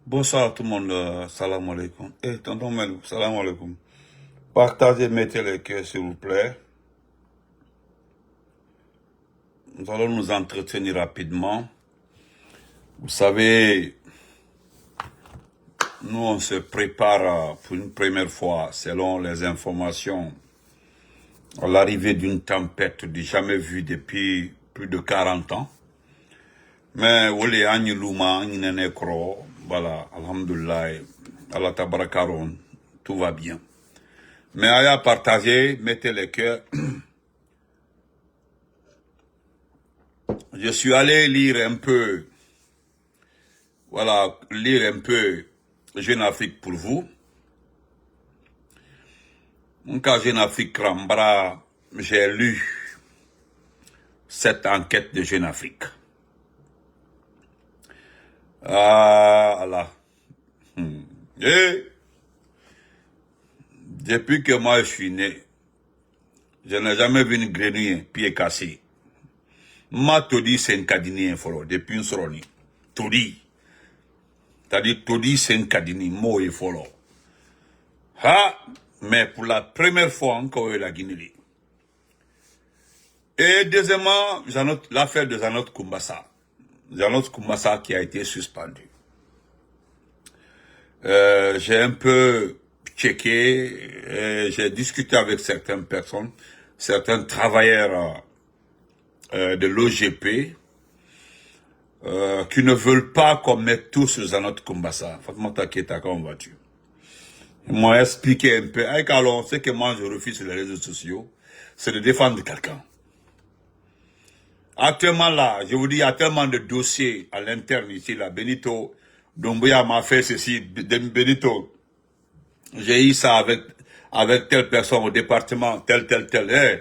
Bonsoir tout le monde, salam alaikum. Tonton Melou, salam alaikum. Partagez, mettez les cœurs s'il vous plaît. Nous allons nous entretenir rapidement. Vous savez, nous on se prépare pour une première fois, selon les informations, à l'arrivée d'une tempête du jamais vue depuis plus de 40 ans. Mais wole anyi luma anyi nene kro, voilà, alhamdulillah, Allah tabarakaron, tout va bien. Mais à partager, mettez les cœurs. Je suis allé lire un peu, voilà, lire un peu Jeune Afrique pour vous. Mon cas Jeune Afrique Rambra, j'ai lu cette enquête de Jeune Afrique. Ah là. Et depuis que moi je suis né, je n'ai jamais vu une grenouille pied cassé. Ma todi c'est un cadini infolo depuis une soroni. Todi. C'est-à-dire todi c'est un cadini mo et folo. Ah, mais pour la première fois encore la Guinée. Et deuxièmement, l'affaire de Zanot Kumbasa. Zanot Kumbasa qui a été suspendu. J'ai un peu checké, j'ai discuté avec certaines personnes, certains travailleurs de l'OGP qui ne veulent pas qu'on mette tout sur Zanot Kumbasa. Fatma Taketa, comment vas-tu? Ils m'ont expliqué un peu. Alors, ce que moi je refuse sur les réseaux sociaux, c'est de défendre quelqu'un. Actuellement là, je vous dis, il y a tellement de dossiers à l'interne ici, là. Benito Doumbouya m'a fait ceci, Benito. J'ai eu ça avec telle personne au département, tel. Hey,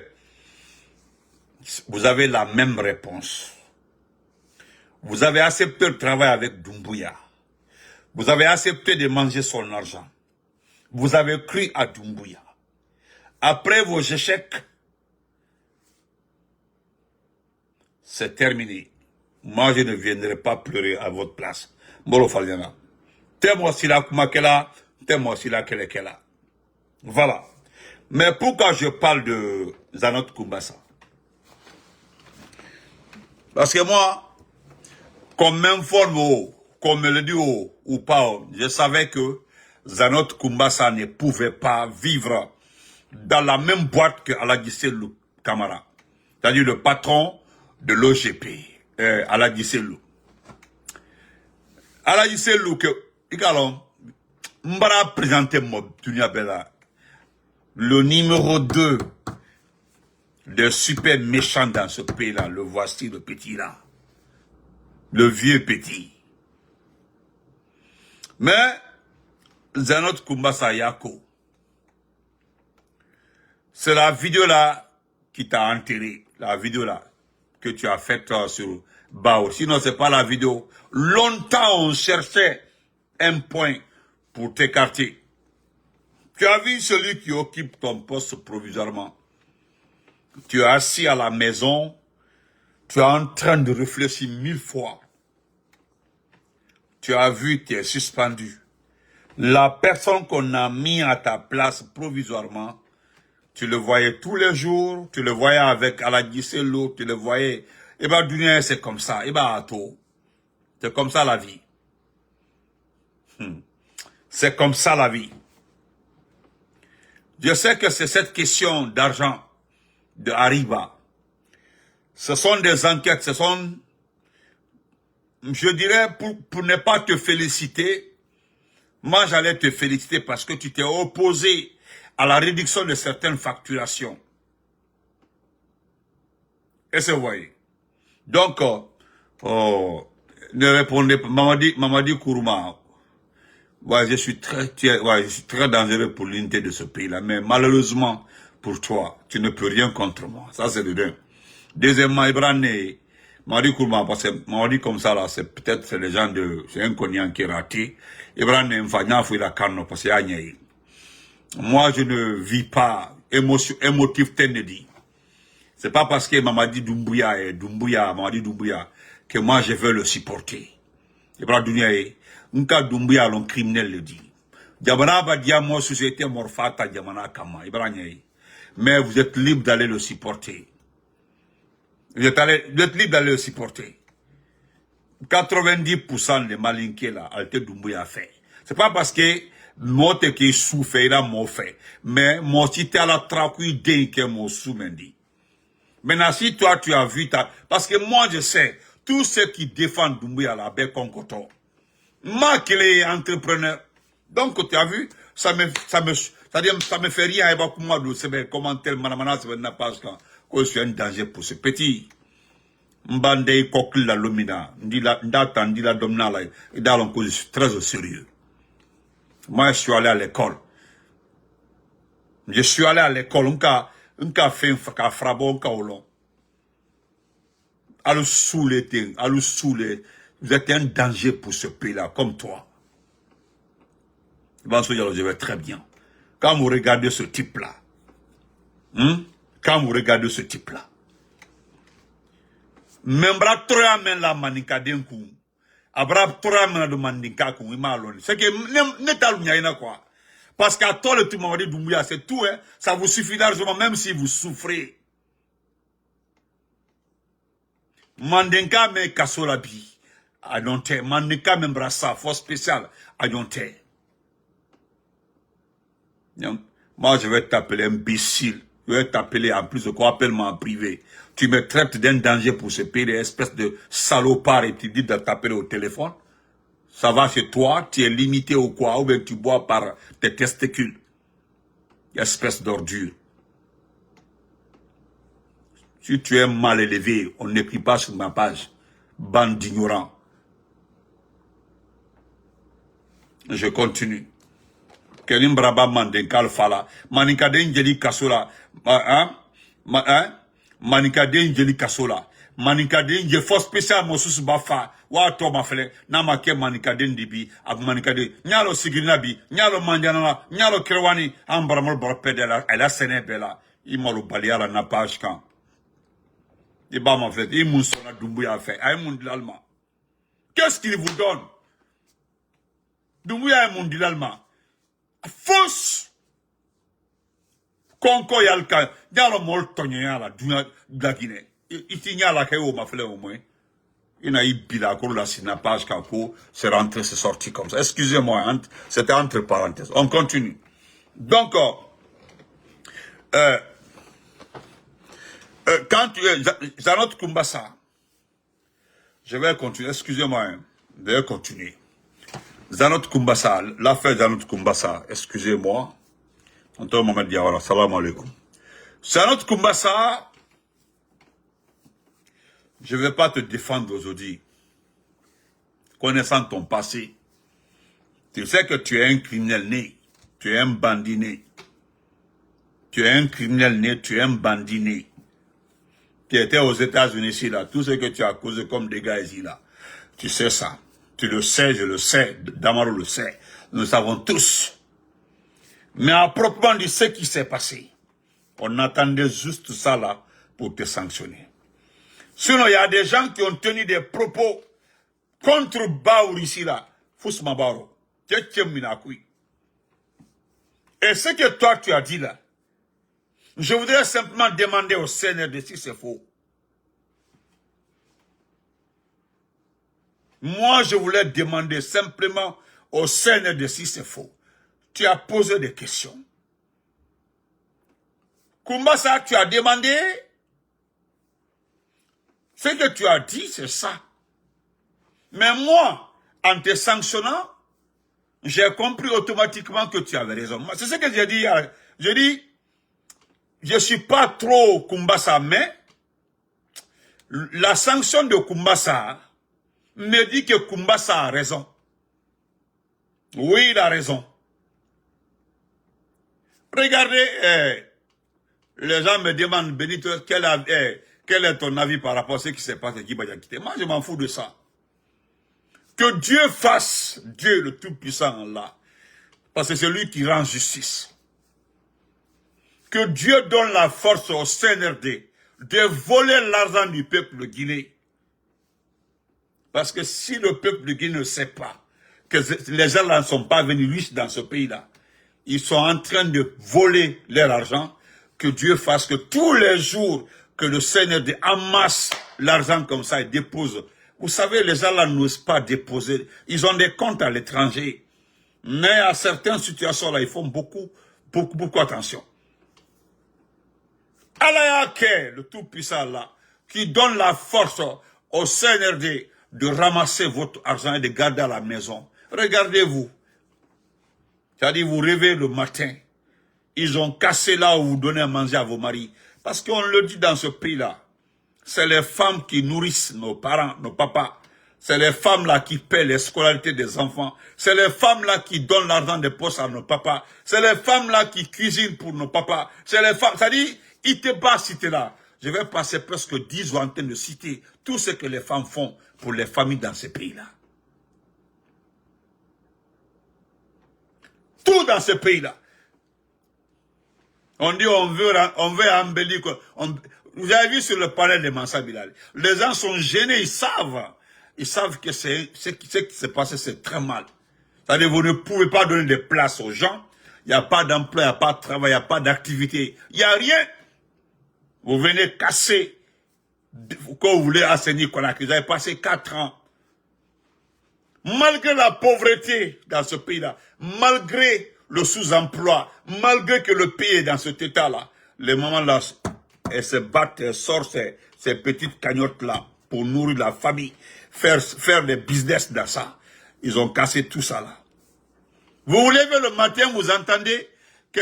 vous avez la même réponse. Vous avez accepté de travailler avec Doumbouya. Vous avez accepté de manger son argent. Vous avez cru à Doumbouya. Après vos échecs, c'est terminé. Moi, je ne viendrai pas pleurer à votre place. Moro Faliana. T'es-moi si la kumakela, t'es-moi si la kelekela. Voilà. Mais pourquoi je parle de Zanot Kumbasa? Parce que moi, qu'on m'informe, qu'on me le dit ou pas, je savais que Zanot Kumbasa ne pouvait pas vivre dans la même boîte que Aladji Sellou Camara. C'est-à-dire le patron de l'OGP, Aladji Sellou. Aladji Sellou que, également, Mbara présenté Dunia Bella, le numéro 2 de super méchant dans ce pays-là, le voici le petit là. Le vieux petit. Mais, Zanot Kumbasa Yako, c'est la vidéo là qui t'a enterré, la vidéo là que tu as faite sur Bao. Sinon, c'est pas la vidéo. Longtemps, on cherchait un point pour t'écarter. Tu as vu celui qui occupe ton poste provisoirement. Tu es assis à la maison, tu es en train de réfléchir 1000 fois. Tu as vu, tu es suspendu. La personne qu'on a mis à ta place provisoirement, tu le voyais tous les jours, tu le voyais avec Aladji Sellou, tu le voyais. Et bien, Dunia, c'est comme ça. Et bien, c'est comme ça la vie. C'est comme ça la vie. Je sais que c'est cette question d'argent de Ariba. Ce sont des enquêtes, ce sont, je dirais, pour ne pas te féliciter, moi j'allais te féliciter parce que tu t'es opposé à la réduction de certaines facturations. Est-ce que vous voyez? Donc, ne répondez pas. Mamadi Kourouma, ouais, je suis très dangereux pour l'unité de ce pays-là, mais malheureusement, pour toi, tu ne peux rien contre moi. Ça, c'est de deux. Deuxièmement, Ibrahim, Mamadi Kourouma, parce que Mamadi comme ça, là, c'est peut-être les gens c'est un cognac qui est raté. Ibrahim, Mfanya, Fouila Kano, parce qu'il y a un. Moi, je ne vis pas émotif Kennedy. C'est pas parce que Mamadi Doumbouya Mamadi Doumbouya, que moi je veux le supporter. Ibrahim Doumbouya, Nka Doumbouya, l'on criminel le dit. Diamana va dire, moi, société morfata, Diamana Kama, Ibrahim. Mais vous êtes libre d'aller le supporter. Vous êtes libre d'aller le supporter. 90% des malinqués là, Alte Doumbouya fait. C'est pas parce que moi qui souffre là mon fait, mais moi si t'es à la tracouille d'un que mon sous-mendi. Maintenant si toi tu as vu parce que moi je sais tous ceux qui défendent Doumbouya là, ben concoto. Moi qui est entrepreneur, donc tu as vu, ça me fait rien avec moi de ce commentaire manamana c'est n'a pas quand je suis un danger pour ce petit. Mbande kokul la lumina, ndila domna la, et dans le coup, je suis très au sérieux. Moi, je suis allé à l'école. Je suis allé à l'école, on a fait un frabo, on a olon. À le saouler, vous êtes un danger pour ce pays-là, comme toi. Je vais très bien. Quand vous regardez ce type-là, même bra men la manika denku abra tora men de manika ku imalon c'est que ne talu ina quoi parce qu'à toi le tout Mamadi Doumbouya c'est tout hein ça vous suffit largement même si vous souffrez Mandenka me kasola bi à Yonté Mandenka me brassa force spéciale à Yonté. Moi je vais t'appeler imbécile. Je vais t'appeler en plus de quoi, appelle-moi en privé. Tu me traites d'un danger pour ce pays, espèce de salopard, et tu dis de t'appeler au téléphone. Ça va chez toi, tu es limité ou quoi, ou bien tu bois par tes testicules. Espèce d'ordure. Si tu es mal élevé, on n'écrit pas sur ma page. Bande d'ignorants. Je continue. Kenim Braba Mandenkal Fala. Manikaden Jeli Kasola. Manikaden Jeli Kasola. Manikaden je force spécial Mosus Bafa. Wa to mafele. Namake Manikaden Dibi. Ak Manikaden. Nyalo Siginabi. Nyalo Mandiana. Nyalo Krewani. Ambramol Borpedela. Elle a Sénébela. Imolo Baliara na page quand. Il va m'en fait. Il moussona Doumbouya fait. Aïe mondialement. Qu'est-ce qu'il vous donne? Doumbouya est mondialement. Fausse konko yalka nyalo mol tonye la dunya da Guinée iti nyala ke o mafle au moins ina ibila ko la sinapage kako c'est rentré c'est sorti comme ça excusez-moi c'était entre parenthèses on continue donc quand tu es Zanot Kumbasa je vais continuer excusez-moi je vais continuer Zanot Kumbasa, l'affaire Zanot Kumbasa, excusez-moi. Antoine Mohamed Diawara, salam alaikum. Zanot Kumbasa, je ne vais pas te défendre aujourd'hui. Connaissant ton passé, tu sais que tu es un criminel né, tu es un bandit né. Tu es un criminel né, tu es un bandit né. Tu étais aux États-Unis ici, là, tout ce que tu as causé comme dégâts ici, là. Tu sais ça. Tu le sais, je le sais, Damaro le sait. Nous le savons tous. Mais à proprement dit ce qui s'est passé, on attendait juste ça là pour te sanctionner. Sinon, il y a des gens qui ont tenu des propos contre Baour ici là. Fousma Baro. Et ce que toi tu as dit là, je voudrais simplement demander au CNRD si c'est faux. Moi, je voulais demander simplement au CNRD si c'est faux. Tu as posé des questions. Kumbasa, tu as demandé. Ce que tu as dit, c'est ça. Mais moi, en te sanctionnant, j'ai compris automatiquement que tu avais raison. C'est ce que j'ai dit Je dis, je suis pas trop Kumbasa, mais la sanction de Kumbasa me dit que Kumbasa a raison. Oui, il a raison. Regardez, les gens me demandent, Benito, quel est ton avis par rapport à ce qui s'est passé à Guiba-Diakité? Moi, je m'en fous de ça. Que Dieu fasse, Dieu le Tout-Puissant là, parce que c'est lui qui rend justice. Que Dieu donne la force au CNRD de voler l'argent du peuple guinéen. Parce que si le peuple guinéen ne sait pas que les gens là ne sont pas venus riches dans ce pays-là, ils sont en train de voler leur argent, que Dieu fasse que tous les jours que le CNRD amasse l'argent comme ça et dépose. Vous savez, les gens là n'osent pas déposer. Ils ont des comptes à l'étranger. Mais à certaines situations là, ils font beaucoup attention. Allah Yake, le Tout-Puissant là, qui donne la force au CNRD de ramasser votre argent et de garder à la maison. Regardez-vous. C'est-à-dire, vous rêvez le matin. Ils ont cassé là où vous donnez à manger à vos maris. Parce qu'on le dit dans ce pays-là. C'est les femmes qui nourrissent nos parents, nos papas. C'est les femmes là qui paient les scolarités des enfants. C'est les femmes là qui donnent l'argent des postes à nos papas. C'est les femmes là qui cuisinent pour nos papas. C'est les femmes. C'est-à-dire, Iteba cité là. Je vais passer presque 10 ans en train de citer tout ce que les femmes font pour les familles dans ces pays-là. Tout dans ce pays-là. On dit on veut embellir. Vous avez vu sur le panel de Mansa Bilal. Les gens sont gênés, ils savent que ce qui s'est passé, c'est très mal. C'est-à-dire vous ne pouvez pas donner des places aux gens. Il n'y a pas d'emploi, il n'y a pas de travail, il n'y a pas d'activité. Il n'y a rien. Vous venez casser. Quand vous voulez assainir Conakry, vous avez passé 4 ans. Malgré la pauvreté dans ce pays-là, malgré le sous-emploi, malgré que le pays est dans cet état-là, les mamans-là, elles se battent, elles sortent ces petites cagnottes-là pour nourrir la famille, faire des business dans ça. Ils ont cassé tout ça là. Vous vous levez le matin, vous entendez que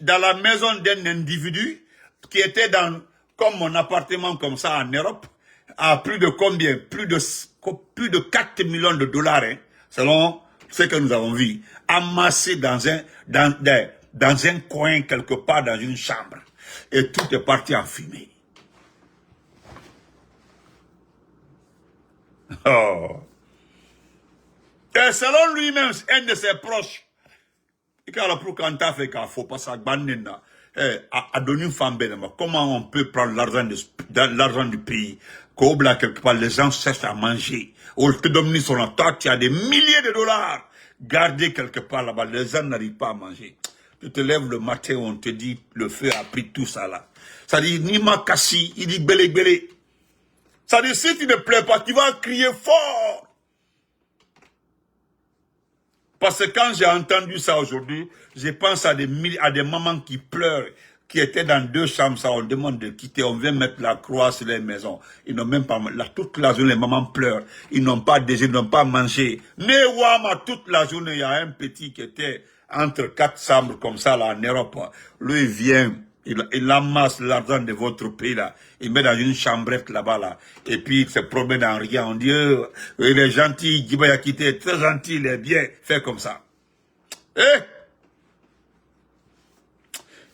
dans la maison d'un individu qui était comme mon appartement comme ça en Europe, à plus de combien? Plus de 4 millions de dollars, hein, selon ce que nous avons vu, amassé dans un coin quelque part dans une chambre. Et tout est parti en fumée. Oh. Et selon lui-même, un de ses proches, comment on peut prendre l'argent du pays, quelque part les gens cherchent à manger. Tu as des milliers de dollars gardés quelque part là-bas, les gens n'arrivent pas à manger. Tu te lèves le matin, on te dit, le feu a pris tout ça là. Ça dit, Nima Kassi, il dit belé belé. Ça dit, si tu ne plais pas, tu vas crier fort. Parce que quand j'ai entendu ça aujourd'hui, je pense à des mamans qui pleurent, qui étaient dans 2 chambres, ça, on demande de quitter, on vient mettre la croix sur les maisons. Ils n'ont même pas, toute la journée, les mamans pleurent. Ils n'ont pas désir, ils n'ont pas mangé. Mais Wama, toute la journée, il y a un petit qui était entre 4 chambres comme ça, là, en Europe. Lui, il vient, il amasse l'argent de votre pays, là. Il met dans une chambrette là-bas, là. Et puis, il se promène en riant. On dit, il est gentil, Guiba-Diakité est très gentil, il est bien. Fait comme ça.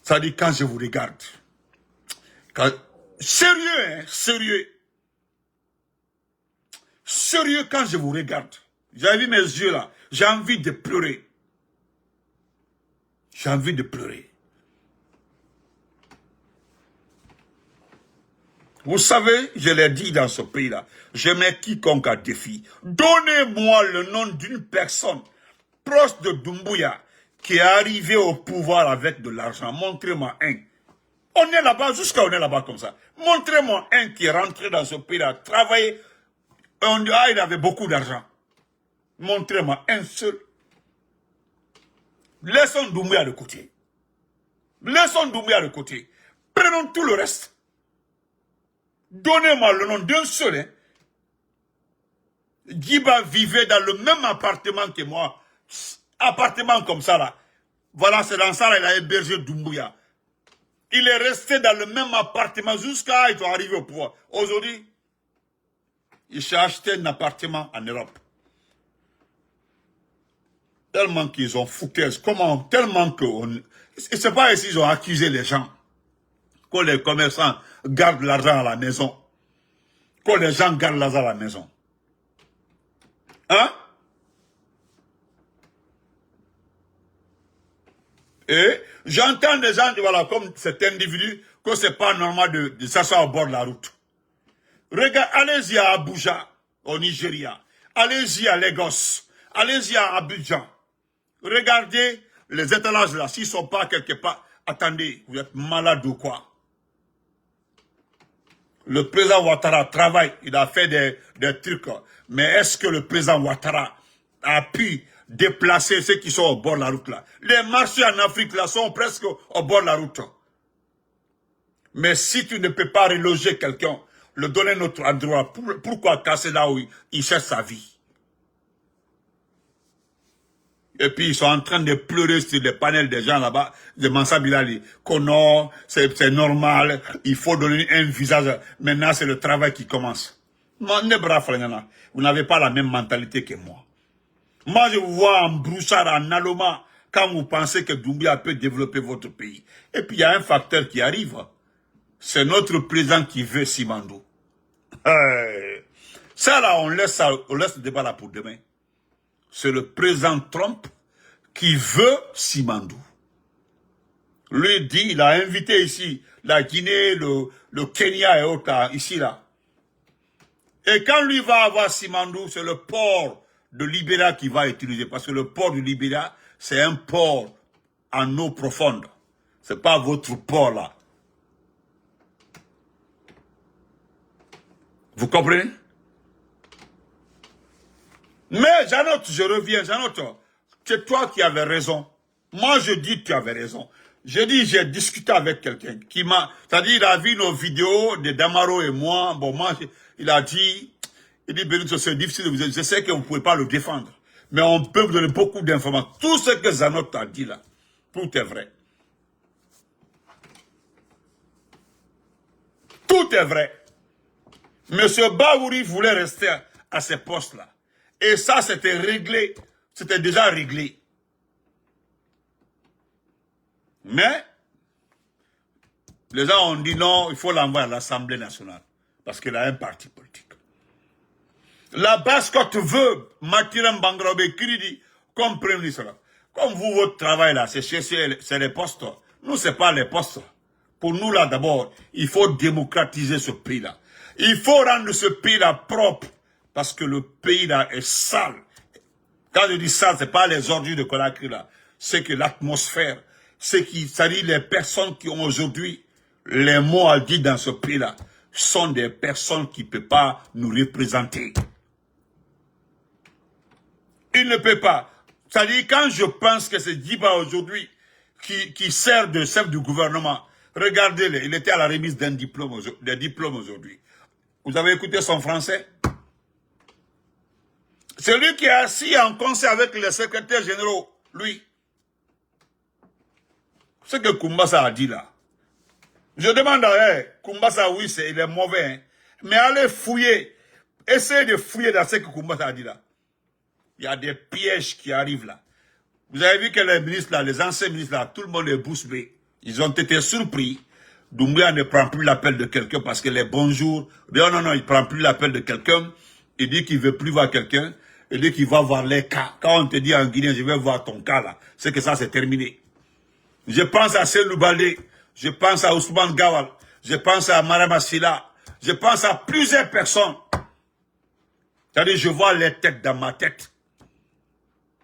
Ça dit, quand je vous regarde, sérieux, hein, sérieux. Sérieux quand je vous regarde. J'ai vu mes yeux là, j'ai envie de pleurer. J'ai envie de pleurer. Vous savez, je l'ai dit dans ce pays-là, je mets quiconque à défi. Donnez-moi le nom d'une personne proche de Doumbouya qui est arrivé au pouvoir avec de l'argent. Montrez-moi un. On est là-bas, jusqu'à on est là-bas comme ça. Montrez-moi un qui est rentré dans ce pays-là, travaillé. On dit, il avait beaucoup d'argent. Montrez-moi un seul. Laissons Doumbouya de côté. Laissons Doumbouya de côté. Prenons tout le reste. Donnez-moi le nom d'un seul. Hein. Guiba vivait dans le même appartement que moi. Appartement comme ça là. Voilà, c'est dans ça qu'il a hébergé Doumbouya. Il est resté dans le même appartement jusqu'à ils sont arrivés au pouvoir. Aujourd'hui, il s'est acheté un appartement en Europe. Tellement qu'ils ont foutaise. Comment? Tellement que... C'est pas ici qu'ils ont accusé les gens. Que les commerçants gardent l'argent à la maison. Que les gens gardent l'argent à la maison. Hein? Et j'entends des gens, voilà, comme cet individu, que c'est pas normal de s'asseoir au bord de la route. Regarde, allez-y à Abuja, au Nigeria. Allez-y à Lagos. Allez-y à Abidjan. Regardez les étalages là, s'ils ne sont pas quelque part. Attendez, vous êtes malade ou quoi? Le président Ouattara travaille, il a fait des trucs. Mais est-ce que le président Ouattara a pu déplacer ceux qui sont au bord de la route là? Les marchés en Afrique là sont presque au bord de la route. Mais si tu ne peux pas reloger quelqu'un, le donner notre endroit, pourquoi casser là où il cherche sa vie? Et puis ils sont en train de pleurer sur les panels des gens là-bas, de Mansa Bilali, que non, c'est normal, il faut donner un visage. Maintenant c'est le travail qui commence. Vous n'avez pas la même mentalité que moi. Moi je vous vois en broussard, en aloma, quand vous pensez que Doumbouya peut développer votre pays. Et puis il y a un facteur qui arrive. C'est notre président qui veut Simandou. Ça là, on laisse le débat là pour demain. C'est le président Trump qui veut Simandou. Lui dit, il a invité ici la Guinée, le Kenya et autres, là, ici là. Et quand lui va avoir Simandou, c'est le port de Libéria qu'il va utiliser. Parce que le port de Libéria, c'est un port en eau profonde. C'est pas votre port là. Vous comprenez? Mais Janotte, je reviens, Janotte, c'est toi qui avais raison. Moi, je dis que tu avais raison. Je dis, j'ai discuté avec quelqu'un qui m'a... C'est-à-dire, il a vu nos vidéos de Damaro et moi. Bon, moi, il a dit... Il dit, Benito, c'est difficile de vous... Je sais que vous ne pouvez pas le défendre. Mais on peut vous donner beaucoup d'informations. Tout ce que Janotte a dit là, tout est vrai. Tout est vrai. Monsieur Baouri voulait rester à ces postes-là. Et ça, c'était réglé. C'était déjà réglé. Mais, les gens ont dit non, il faut l'envoyer à l'Assemblée nationale. Parce qu'il a un parti politique. La Basse-Côte veut Mathieu Bangrabe Kridi comme Premier ministre. Comme vous, votre travail là, c'est les postes. Nous, ce n'est pas les postes. Pour nous là, d'abord, il faut démocratiser ce pays-là. Il faut rendre ce pays-là propre. Parce que le pays là est sale. Quand je dis sale, ce n'est pas les ordures de Conakry là. C'est que l'atmosphère, c'est-à-dire les personnes qui ont aujourd'hui les mots à dire dans ce pays là, sont des personnes qui ne peuvent pas nous représenter. Ils ne peuvent pas. C'est-à-dire quand je pense que c'est Djiba aujourd'hui qui sert de chef du gouvernement, regardez-le, il était à la remise des diplômes aujourd'hui. Vous avez écouté son français? C'est lui qui est assis en conseil avec les secrétaires généraux, lui. Ce que Koumbassa a dit là. Je demande à Koumbassa, oui, il est mauvais. Hein. Mais allez fouiller. Essayez de fouiller dans ce que Koumbassa a dit là. Il y a des pièges qui arrivent là. Vous avez vu que les ministres là, les anciens ministres là, tout le monde est bouche bée. Ils ont été surpris. Doumbouya ne prend plus l'appel de quelqu'un parce que les bonjours. Non, il ne prend plus l'appel de quelqu'un. Il dit qu'il ne veut plus voir quelqu'un. Il dit qu'il va voir les cas. Quand on te dit en Guinée, je vais voir ton cas là, c'est que ça c'est terminé. Je pense à Selou Baldé, je pense à Ousmane Gawal, je pense à Marama Silla, je pense à plusieurs personnes. C'est-à-dire, je vois les têtes dans ma tête.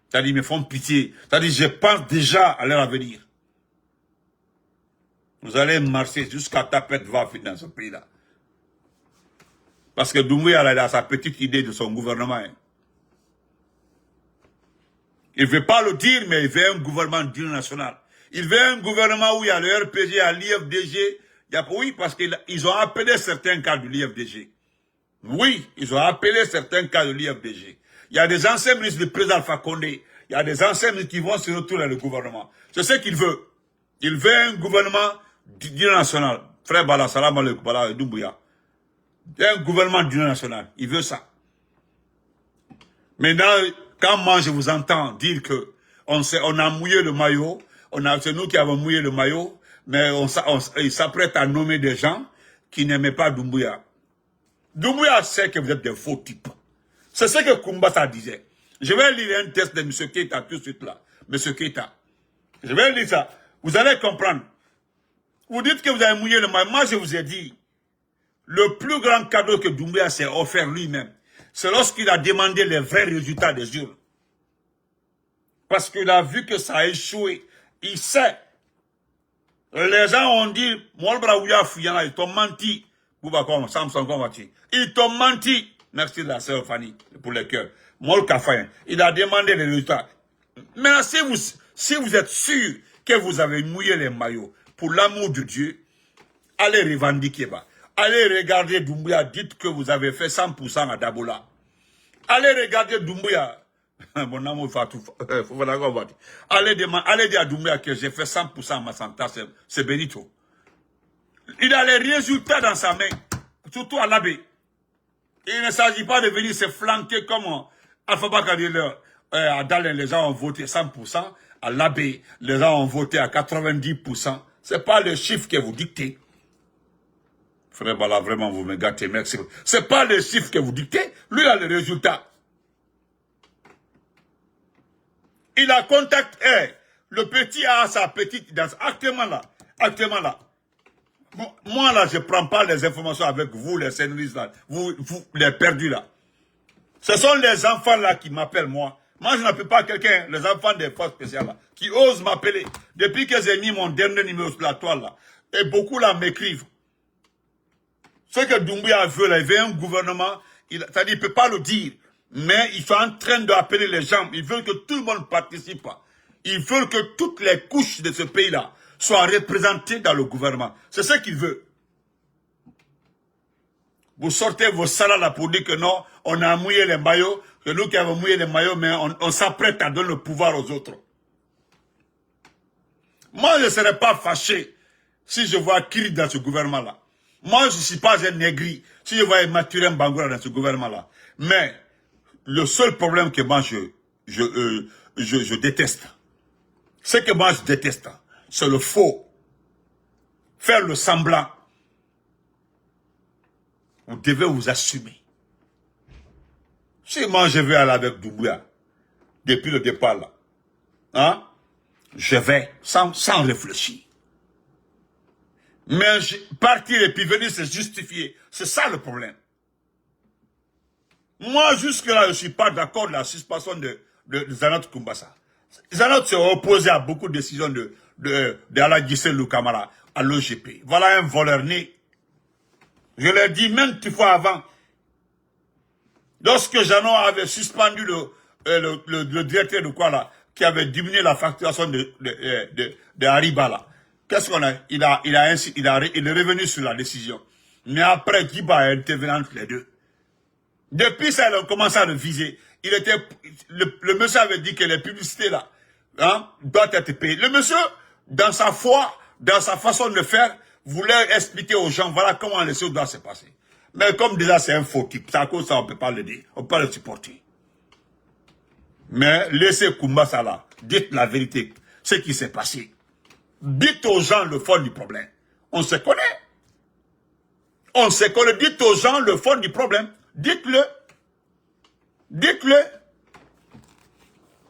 C'est-à-dire, ils me font pitié. C'est-à-dire, je pense déjà à leur avenir. Vous allez marcher jusqu'à Tapette va finir dans ce pays-là. Parce que Doumbouya a sa petite idée de son gouvernement. Hein. Il ne veut pas le dire, mais il veut un gouvernement d'union nationale. Il veut un gouvernement où il y a le RPG, il y a l'IFDG. Oui, parce qu'ils ont appelé certains cas de l'IFDG. Oui, ils ont appelé certains cas de l'IFDG. Il y a des anciens ministres du président Alpha Condé. il y a des anciens qui vont se retrouver dans le gouvernement. C'est ce qu'il veut. Il veut un gouvernement d'union nationale. Frère Bala, salam alaikum, Bala, Doumbouya. Un gouvernement d'union nationale. Il veut ça. Maintenant, quand moi je vous entends dire que on a mouillé le maillot, c'est nous qui avons mouillé le maillot, mais il s'apprête à nommer des gens qui n'aimaient pas Doumbouya. Doumbouya sait que vous êtes des faux types. C'est ce que Koumbassa disait. Je vais lire un texte de M. Keita tout de suite là. M. Keita. Je vais lire ça. Vous allez comprendre. Vous dites que vous avez mouillé le maillot. Moi, je vous ai dit, le plus grand cadeau que Doumbouya s'est offert lui-même, c'est lorsqu'il a demandé les vrais résultats des urnes. Parce qu'il a vu que ça a échoué. Il sait. Les gens ont dit, ils t'ont menti. Ils t'ont menti. Merci de la sœur Fanny pour les cœurs. Il a demandé les résultats. Maintenant, si vous êtes sûr que vous avez mouillé les maillots, pour l'amour de Dieu, allez revendiquer. Allez regarder Doumbouya, dites que vous avez fait 100% à Dabola. Allez regarder Doumbouya. Mon amour Fatou, allez dire à Doumbouya que j'ai fait 100% à Massanta, c'est Benito. Il a les résultats dans sa main, surtout à l'abbé. Il ne s'agit pas de venir se flanquer comme Alpha Bakary, à Dalin, les gens ont voté 100%, à l'abbé, les gens ont voté à 90%. C'est pas le chiffre que vous dictez. Frère Bala, vraiment, vous me gâtez, merci. C'est pas le chiffre que vous dictez, lui il a le résultat. Il a contacté, le petit a sa petite danse, actuellement là. Moi là, je prends pas les informations avec vous, les scénaristes là, vous les perdus là. Ce sont les enfants là qui m'appellent moi. Moi, je n'appelle pas quelqu'un, les enfants des forces spéciales là, qui osent m'appeler. Depuis que j'ai mis mon dernier numéro sur la toile là, et beaucoup là m'écrivent. Ce que Doumbouya veut là, il veut un gouvernement, c'est-à-dire il ne peut pas le dire, mais ils sont en train d'appeler les gens. Ils veulent que tout le monde participe. Ils veulent que toutes les couches de ce pays-là soient représentées dans le gouvernement. C'est ce qu'ils veulent. Vous sortez vos salades là pour dire que non, on a mouillé les maillots, que nous qui avons mouillé les maillots, mais on s'apprête à donner le pouvoir aux autres. Moi, je ne serais pas fâché si je vois Kiri dans ce gouvernement-là. Moi, je ne suis pas un négri si je vois Mathurin Bangoura dans ce gouvernement-là. Mais le seul problème que moi, je déteste, ce que moi je déteste, c'est le faux. Faire le semblant. Vous devez vous assumer. Si moi je vais aller avec Doumbouya, depuis le départ là, hein, je vais sans réfléchir. Mais partir et puis venir se justifier, c'est ça le problème. Moi, jusque-là, je ne suis pas d'accord de la suspension de Zanat Koumbassa. Zanat s'est opposé à beaucoup de décisions d'Alain Guissel Kamara à l'OGP. Voilà un voleur né. Je l'ai dit même une fois avant. Lorsque Jeannot avait suspendu le directeur de quoi là, qui avait diminué la facturation de Hariba là, qu'est-ce qu'on a? Il est revenu sur la décision. Mais après, Guiba a intervenu entre les deux. Depuis ça, ils ont commencé à le viser. Le monsieur avait dit que les publicités là, hein, doivent être payées. Le monsieur, dans sa foi, dans sa façon de faire, voulait expliquer aux gens, voilà comment les choses doivent se passer. Mais comme déjà c'est un faux type, c'est à cause de ça, on ne peut pas le dire, on ne peut pas le supporter. Mais laissez Koumbassa là, dites la vérité, ce qui s'est passé. Dites aux gens le fond du problème. On se connaît. On se connaît. Dites aux gens le fond du problème. Dites-le. Dites-le.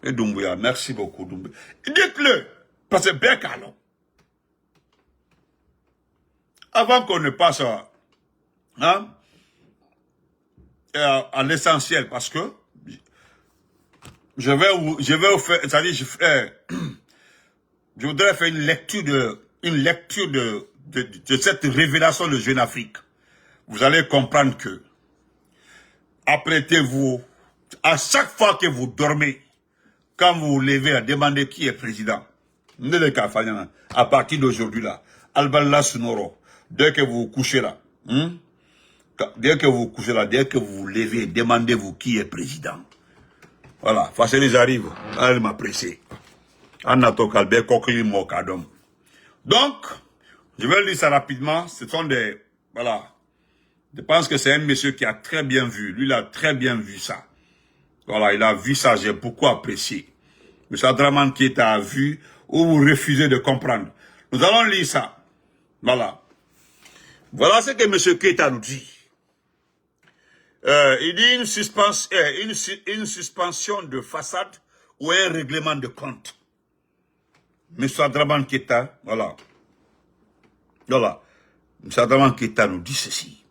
Et Doumbouya, merci beaucoup Doumbouya. Dites-le. Parce que bien calme. Avant qu'on ne passe à l'essentiel, parce que je vais vous faire, c'est-à-dire je voudrais faire une lecture de cette révélation de Jeune Afrique. Vous allez comprendre que apprêtez-vous, à chaque fois que vous dormez, quand vous vous levez à demander qui est président, à partir d'aujourd'hui là, Alballah Sunoro, dès que vous vous couchez là, dès que vous vous couchez là, dès que vous vous levez, demandez-vous qui est président. Voilà, Facile arrive, elle m'a pressé. Anato Kalbe, Kokli Mokadom. Donc, je vais lire ça rapidement. Ce sont des... Voilà. Je pense que c'est un monsieur qui a très bien vu. Lui, il a très bien vu ça. Voilà, il a vu ça, j'ai beaucoup apprécié. Monsieur Adraman Keita a vu ou vous refusez de comprendre. Nous allons lire ça. Voilà. Voilà ce que monsieur Keita nous dit. Il dit une suspension de façade ou un règlement de compte. Monsieur Adraman Keita, voilà. Voilà. Monsieur Adraman Keita nous dit ceci.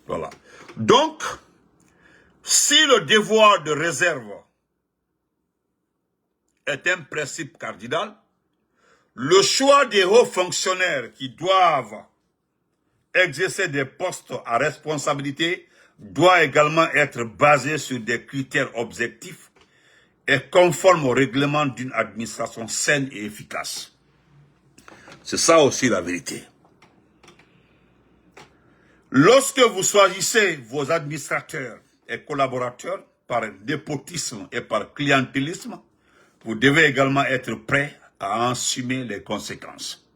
Voilà. Donc, si le devoir de réserve est un principe cardinal, le choix des hauts fonctionnaires qui doivent exercer des postes à responsabilité doit également être basé sur des critères objectifs et conformes au règlement d'une administration saine et efficace. C'est ça aussi la vérité. Lorsque vous choisissez vos administrateurs et collaborateurs par népotisme et par clientélisme, vous devez également être prêt à assumer les conséquences.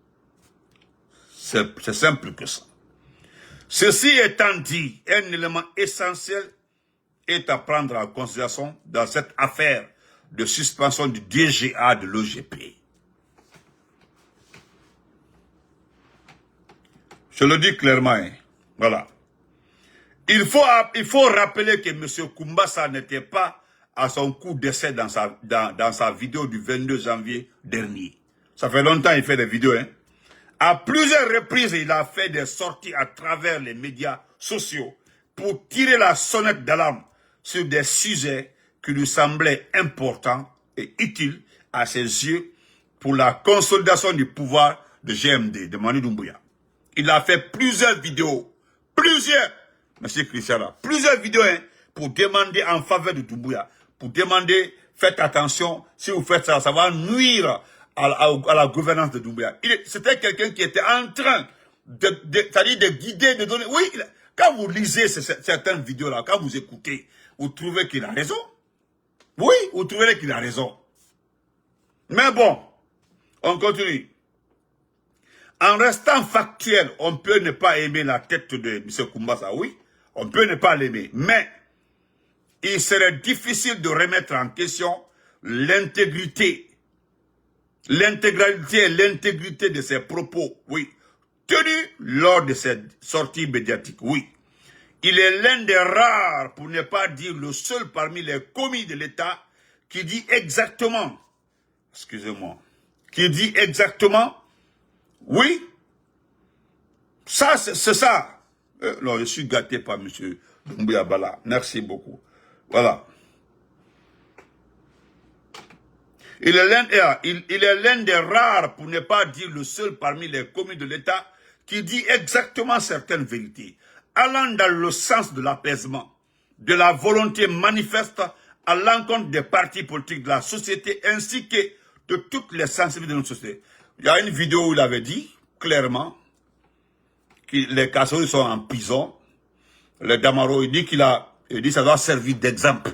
C'est simple que ça. Ceci étant dit, un élément essentiel est à prendre en considération dans cette affaire de suspension du DGA de l'OGP. Je le dis clairement, hein. Voilà. Il faut rappeler que M. Koumbassa n'était pas à son coup d'essai dans sa vidéo du 22 janvier dernier. Ça fait longtemps qu'il fait des vidéos. Hein. À plusieurs reprises, il a fait des sorties à travers les médias sociaux pour tirer la sonnette d'alarme sur des sujets qui lui semblaient importants et utiles à ses yeux pour la consolidation du pouvoir de GMD, de Manu Doumbouya. Il a fait plusieurs vidéos, monsieur Christiana, plusieurs vidéos hein, pour demander en faveur de Doumbouya, pour demander, faites attention, si vous faites ça, ça va nuire à la gouvernance de Doumbouya. C'était quelqu'un qui était en train c'est-à-dire de guider, de donner... Oui, quand vous lisez certaines vidéos-là, quand vous écoutez, vous trouvez qu'il a raison. Oui, vous trouvez qu'il a raison. Mais bon, on continue. En restant factuel, on peut ne pas aimer la tête de M. Koumbassa, oui, on peut ne pas l'aimer, mais il serait difficile de remettre en question l'intégralité et l'intégrité de ses propos, oui, tenus lors de cette sortie médiatique, oui. Il est l'un des rares, pour ne pas dire le seul parmi les commis de l'État, qui dit exactement, excusez-moi, qui dit exactement, oui, ça, c'est ça. Non, je suis gâté par M. Doumbouya Bala. Merci beaucoup. Voilà. Il est l'un des rares, pour ne pas dire le seul parmi les commis de l'État, qui dit exactement certaines vérités, allant dans le sens de l'apaisement, de la volonté manifeste à l'encontre des partis politiques de la société, ainsi que de toutes les sensibilités de notre société. Il y a une vidéo où il avait dit, clairement, que les Kassoris sont en prison. Le Damaro, il dit que ça doit servir d'exemple.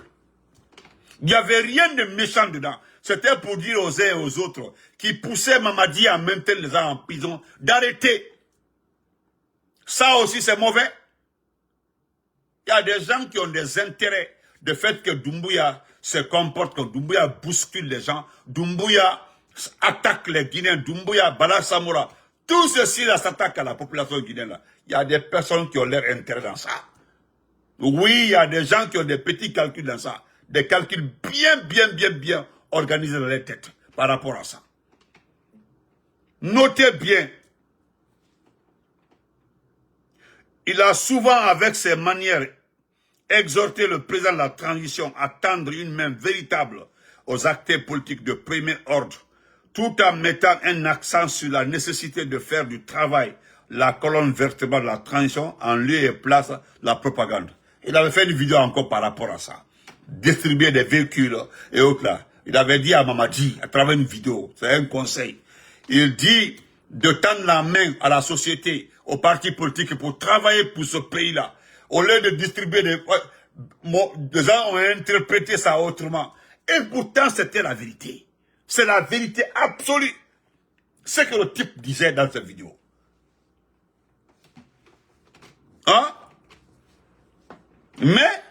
Il n'y avait rien de méchant dedans. C'était pour dire aux uns et aux autres qui poussaient Mamadi à maintenir les gens en prison, d'arrêter. Ça aussi, c'est mauvais. Il y a des gens qui ont des intérêts de fait que Doumbouya se comporte comme Doumbouya bouscule les gens, Doumbouya attaque les Guinéens, Doumbouya, Bala Samoura. Tout ceci là s'attaque à la population guinéenne. Il y a des personnes qui ont leur intérêt dans ça. Oui, il y a des gens qui ont des petits calculs dans ça. Des calculs bien organisés dans les têtes par rapport à ça. Notez bien. Il a souvent, avec ses manières, exhorté le président de la transition à tendre une main véritable aux acteurs politiques de premier ordre, tout en mettant un accent sur la nécessité de faire du travail la colonne vertébrale de la transition en lieu et place de la propagande. Il avait fait une vidéo encore par rapport à ça. Distribuer des véhicules et autres là. Il avait dit à Mamadi, à travers une vidéo, c'est un conseil. Il dit de tendre la main à la société, aux partis politiques pour travailler pour ce pays-là. Au lieu de distribuer des gens ont interprété ça autrement. Et pourtant, c'était la vérité. C'est la vérité absolue. Ce que le type disait dans cette vidéo. Hein? Mais,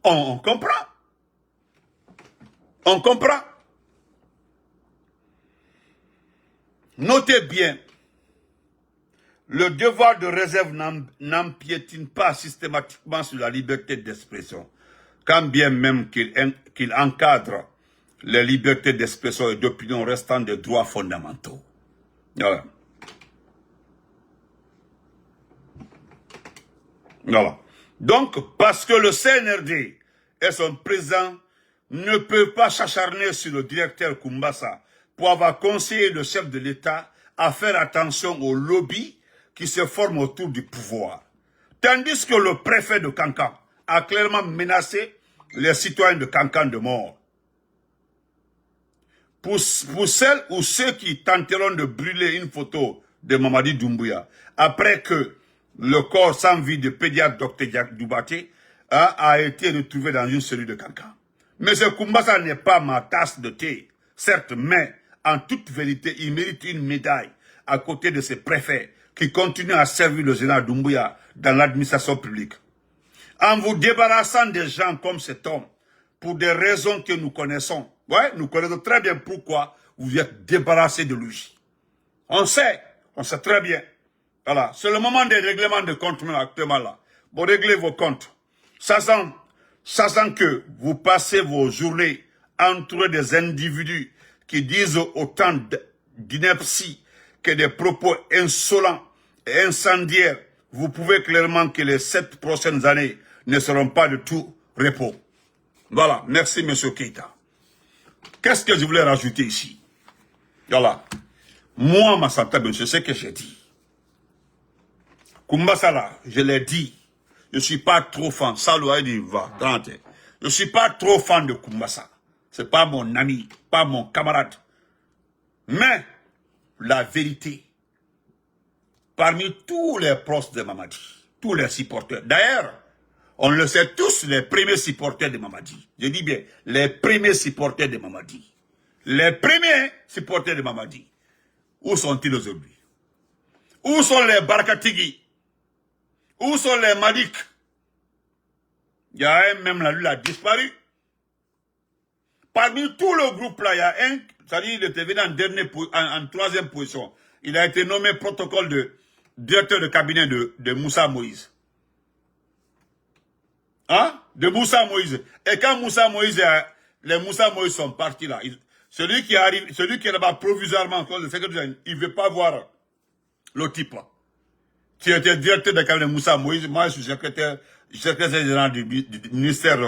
on comprend. On comprend. Notez bien, le devoir de réserve n'empiétine pas systématiquement sur la liberté d'expression, quand bien même qu'il encadre les libertés d'expression et d'opinion restant des droits fondamentaux. Voilà. Voilà. Donc, parce que le CNRD et son président ne peuvent pas s'acharner sur le directeur Koumbassa pour avoir conseillé le chef de l'État à faire attention aux lobbies qui se forment autour du pouvoir. Tandis que le préfet de Kankan a clairement menacé les citoyens de Kankan de mort. Pour celles ou ceux qui tenteront de brûler une photo de Mamadi Doumbouya, après que le corps sans vie de pédiatre Dr Doubaté a été retrouvé dans une cellule de Kankan. Mais ce Koumbassa n'est pas ma tasse de thé, certes, mais en toute vérité, il mérite une médaille à côté de ses préfets qui continuent à servir le général Doumbouya dans l'administration publique. En vous débarrassant des gens comme cet homme, pour des raisons que nous connaissons, ouais, nous connaissons très bien pourquoi vous êtes débarrassé de lui. On sait très bien. Voilà, c'est le moment des règlements de comptes actuellement là. Vous réglez vos comptes, sachant que vous passez vos journées entourés des individus qui disent autant d'ineptie que des propos insolents et incendiaires. Vous pouvez clairement que les 7 prochaines années ne seront pas de tout repos. Voilà, merci M. Keïta. Qu'est-ce que je voulais rajouter ici? Voilà. Moi, Massata, je sais que j'ai dit. Koumbassa là, je l'ai dit. Je ne suis pas trop fan. Ça, il dit, va, je ne suis pas trop fan de Koumbassa. Ce n'est pas mon ami, pas mon camarade. Mais, la vérité, parmi tous les proches de Mamadi, tous les supporters, d'ailleurs, on le sait tous, les premiers supporters de Mamadi. Je dis bien, les premiers supporters de Mamadi. Les premiers supporters de Mamadi. Où sont-ils aujourd'hui? Où sont les Barkatigi? Où sont les Madik? Il y a un même là, lui, il a disparu. Parmi tout le groupe là, il y a un, c'est-à-dire il était venu en troisième position. Il a été nommé protocole de directeur de cabinet de Moussa Moïse. Hein? De Moussa Moïse. Et quand Moussa Moïse, les Moussa Moïse sont partis là, celui qui est là-bas provisoirement, il ne veut pas voir le type là. Qui était directeur de cabinet de Moussa Moïse, moi je suis secrétaire général du ministère,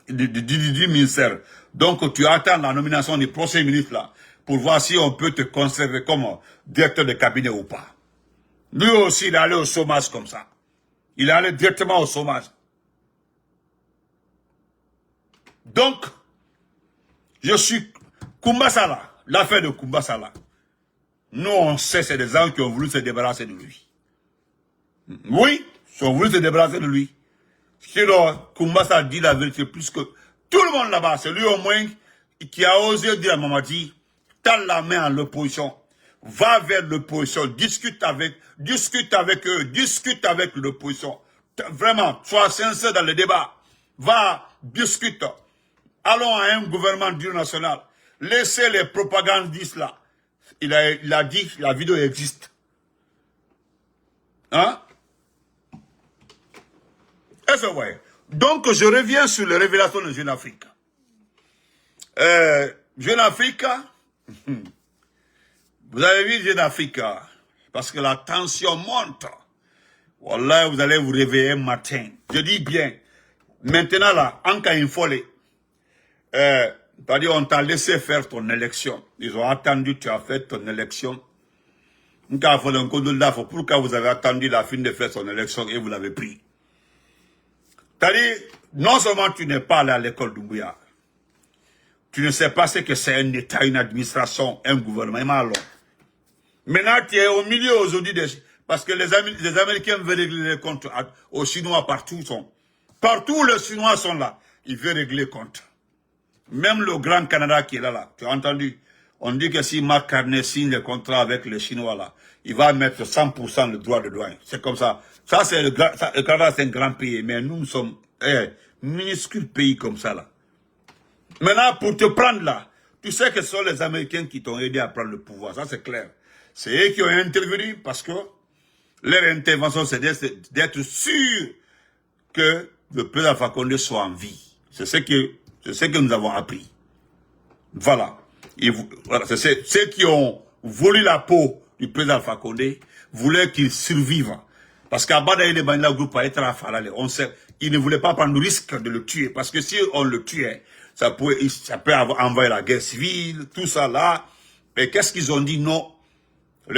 du ministère. Donc tu attends la nomination du prochain ministre là, pour voir si on peut te conserver comme directeur de cabinet ou pas. Lui aussi, il est allé au chômage comme ça. Il est allé directement au chômage. Donc, je suis Koumbassa là, l'affaire de Koumbassa là. Nous, on sait, c'est des gens qui ont voulu se débarrasser de lui. Oui, ils ont voulu se débarrasser de lui. Sinon, Koumbassa dit la vérité plus que tout le monde là-bas. C'est lui au moins qui a osé dire à Mamadi, tends la main à l'opposition, va vers l'opposition, discute avec eux, discute avec l'opposition. Vraiment, sois sincère dans le débat. Va, discute. Allons à un gouvernement d'union nationale. Laissez les propagandistes là. Il a dit, la vidéo existe. Hein? Et c'est vrai. Donc, je reviens sur les révélations de Jeune Afrique. Jeune Afrique, vous avez vu Jeune Afrique, parce que la tension monte. Wallah, vous allez vous réveiller un matin. Je dis bien, maintenant là, en cas il faut c'est-à-dire on t'a laissé faire ton élection. Ils ont attendu, tu as fait ton élection. Pourquoi vous avez attendu la fin de faire son élection et vous l'avez pris? C'est-à-dire, non seulement tu n'es pas allé à l'école d'Oumbouya, tu ne sais pas ce que c'est un État, une administration, un gouvernement. Maintenant, tu es au milieu aujourd'hui, parce que les Américains veulent régler les comptes aux Chinois partout. Partout les Chinois sont là. Ils veulent régler les comptes. Même le Grand Canada qui est là, tu as entendu? On dit que si Marc Carnet signe le contrat avec les Chinois là, il va mettre 100% le droit de douane. C'est comme ça. Ça, c'est le Canada, c'est un grand pays, mais nous sommes minuscule pays comme ça là. Maintenant, pour te prendre là, tu sais que ce sont les Américains qui t'ont aidé à prendre le pouvoir, ça c'est clair. C'est eux qui ont intervenu parce que leur intervention, c'est d'être sûr que le président Fakonde soit en vie. C'est ce que nous avons appris. Voilà. Voilà. C'est ceux qui ont volé la peau du président Fakonde voulaient qu'il survive. Parce qu'à Badaï, les Bandila groupe à être à Falale, ils ne voulaient pas prendre le risque de le tuer. Parce que si on le tuait, ça peut envoyer la guerre civile, tout ça là. Et qu'est-ce qu'ils ont dit? Non.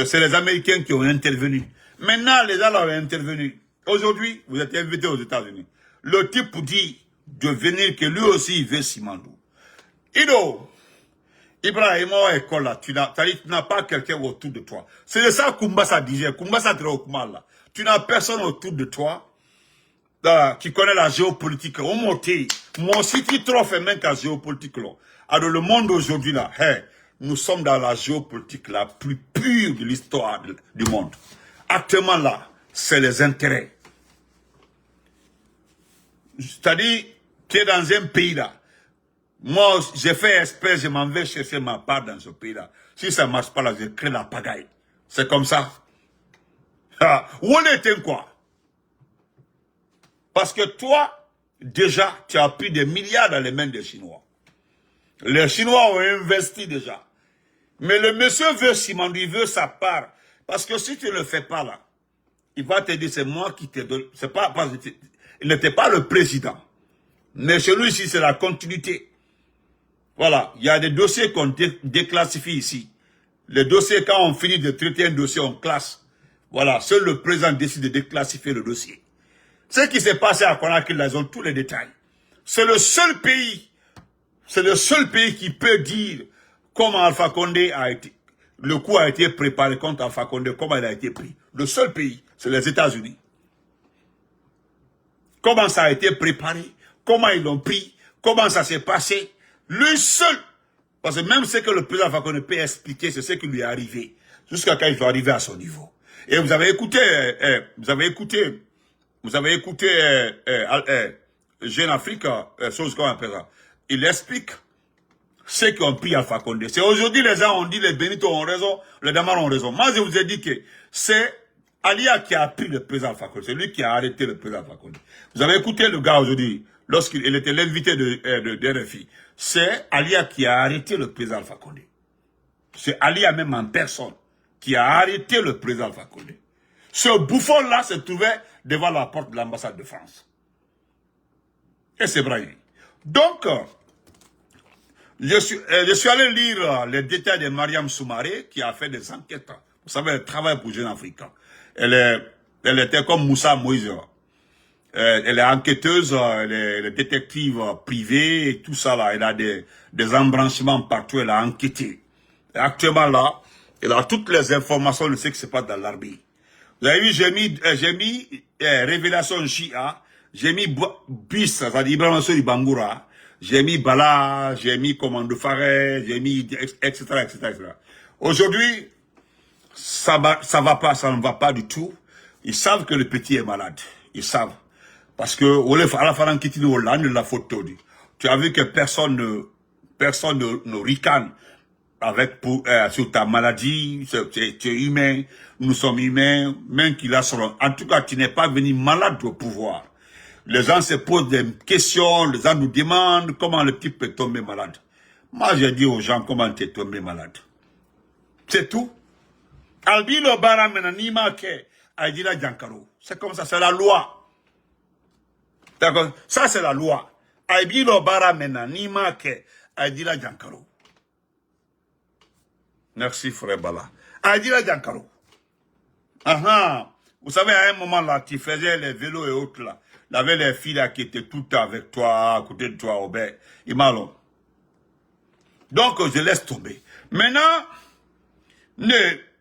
C'est les Américains qui ont intervenu. Maintenant, les Allemands ont intervenu. Aujourd'hui, vous êtes invités aux États-Unis. Le type dit de venir que lui aussi il veut Simandou. Ido, Ibrahim école là, tu n'as pas quelqu'un autour de toi. C'est de ça Koumbassa disait. Koumbassa là. Tu n'as personne autour de toi qui connaît la géopolitique. Moi aussi, tu trop fait même qu'à géopolitique là. Alors le monde aujourd'hui là, nous sommes dans la géopolitique la plus pure de l'histoire du monde. Actuellement là, c'est les intérêts. C'est-à-dire, tu es dans un pays là. Moi, j'ai fait espèce, je m'en vais chercher ma part dans ce pays-là. Si ça ne marche pas là, je crée la pagaille. C'est comme ça. Où est-ce quoi? Parce que toi, déjà, tu as pris des milliards dans les mains des Chinois. Les Chinois ont investi déjà. Mais le monsieur veut Simandou, il veut sa part. Parce que si tu ne le fais pas là, il va te dire, c'est moi qui te donne. C'est pas, il n'était pas le président. Mais chez lui ici, c'est la continuité. Voilà, il y a des dossiers qu'on déclassifie ici. Les dossiers, quand on finit de traiter un dossier, on classe. Voilà, seul le président décide de déclassifier le dossier. Ce qui s'est passé à Conakry, ils ont tous les détails. C'est le seul pays qui peut dire comment Alpha Condé a été, le coup a été préparé contre Alpha Condé, comment il a été pris. Le seul pays, c'est les États-Unis. Comment ça a été préparé, comment ils l'ont pris, comment ça s'est passé. Lui seul, parce que même ce que le président Alpha Condé peut expliquer, c'est ce qui lui est arrivé, jusqu'à quand il soit arrivé à son niveau. Et vous avez écouté Jeune Afrique, chose qu'on appelle ça. Il explique ceux qui ont pris Alpha Condé. C'est aujourd'hui les gens ont dit les Benito ont raison, les Damar ont raison. Moi je vous ai dit que c'est Alia qui a pris le président Alpha Condé. C'est lui qui a arrêté le président Alpha Condé. Vous avez écouté le gars aujourd'hui, lorsqu'il était l'invité de RFI. C'est Alia qui a arrêté le président Alpha Condé. C'est Alia même en personne qui a arrêté le président Alpha Condé. Ce bouffon-là se trouvait devant la porte de l'ambassade de France. Et c'est vrai. Donc, je suis allé lire les détails de Mariam Soumaré qui a fait des enquêtes. Vous savez, elle travaille pour Jeune Afrique. Elle était comme Moussa Moïse. Elle est enquêteuse, elle est détective privée, et tout ça là. Elle a des embranchements partout, elle a enquêté. Et actuellement là, elle a toutes les informations de ce qui se passe dans l'armée. Vous avez vu, j'ai mis Révélation Chia, j'ai mis BIS, c'est-à-dire Ibrahim Souri Bangoura, j'ai mis Bala, j'ai mis Commando Faré, j'ai mis etc. Aujourd'hui, ça va pas, ça ne va pas du tout. Ils savent que le petit est malade. Ils savent. Parce que, à la fin, la photo, tu as vu que personne ne ricane sur ta maladie, tu es humain, nous sommes humains, même qu'il a son... En tout cas, tu n'es pas venu malade au pouvoir. Les gens se posent des questions, les gens nous demandent comment le petit peut tomber malade. Moi, j'ai dit aux gens comment tu es tombé malade. C'est tout. Albino Bara Menanima Ke Aïdila Djankaro. C'est comme ça, c'est la loi. D'accord? Ça, c'est la loi. Albino Bara Menanima Ke Aïdila Djankaro. Merci, frère Bala. Aïdila Djankaro. Vous savez, à un moment là, tu faisais les vélos et autres là. Il y avait les filles là qui étaient tout le temps avec toi, à côté de toi, au bain. Ils m'allons. Donc, je laisse tomber. Maintenant,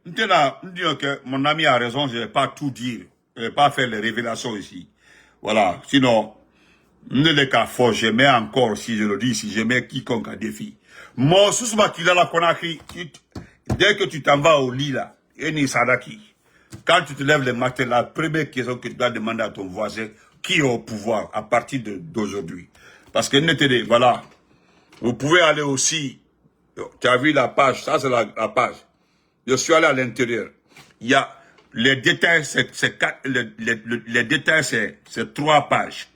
que mon ami a raison, je ne vais pas tout dire. Je ne vais pas faire les révélations ici. Voilà. Sinon, Ne les cas fort, je mets encore, si je le dis, si je mets quiconque à défi. Moi, Sousma Kidala Konakri, dès que tu t'en vas au lit là, Eni Sadaki, quand tu te lèves le matin, la première question que tu dois demander à ton voisin, qui est au pouvoir à partir d'aujourd'hui. Parce que, voilà, vous pouvez aller aussi, tu as vu la page, ça c'est la page. Je suis allé à l'intérieur. Il y a les détails, les détails, c'est 3 pages.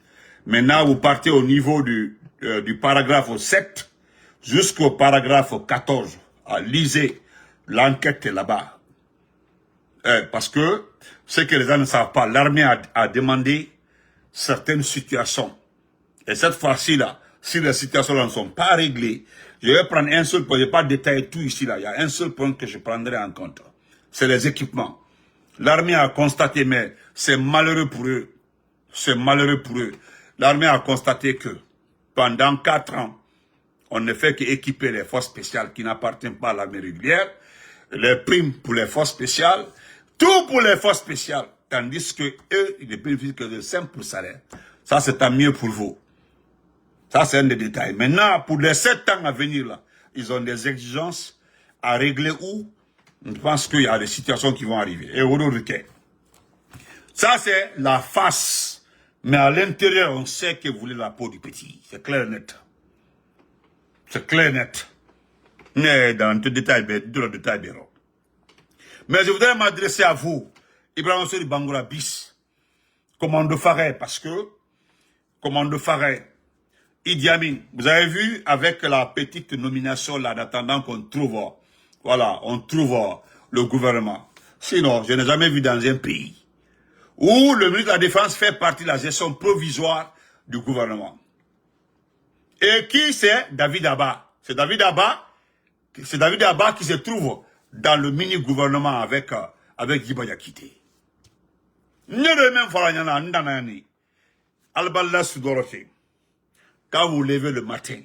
Maintenant, vous partez au niveau du paragraphe 7 jusqu'au paragraphe 14. Lisez, l'enquête est là-bas. Parce que ce que les gens ne savent pas, l'armée a demandé certaines situations. Et cette fois-ci, là, si les situations ne sont pas réglées, je vais prendre un seul point, je ne vais pas détailler tout ici, là. Il y a un seul point que je prendrai en compte. C'est les équipements. L'armée a constaté, mais c'est malheureux pour eux. C'est malheureux pour eux. L'armée a constaté que pendant 4 ans, on ne fait qu'équiper les forces spéciales qui n'appartiennent pas à l'armée régulière, les primes pour les forces spéciales, tout pour les forces spéciales, tandis que eux, ils ne bénéficient que de simples salaires. Ça, c'est tant mieux pour vous. Ça, c'est un des détails. Maintenant, pour les 7 ans à venir, là, ils ont des exigences à régler où je pense qu'il y a des situations qui vont arriver. Et au requin. Ça, c'est la face. Mais à l'intérieur, on sait que vous voulez la peau du petit. C'est clair et net. C'est clair et net. Mais dans le détail, mais je voudrais m'adresser à vous, Ibrahim Sori Bangoura Bis, commando Faré, parce que, commando Faré, Idi Amin, vous avez vu avec la petite nomination là, d'attendant qu'on trouve, voilà, on trouve le gouvernement. Sinon, je n'ai jamais vu dans un pays où le ministre de la Défense fait partie de la gestion provisoire du gouvernement. Et qui c'est? David Abba. C'est David Abba qui se trouve dans le mini-gouvernement avec Yiba Yakite. Quand vous levez le matin,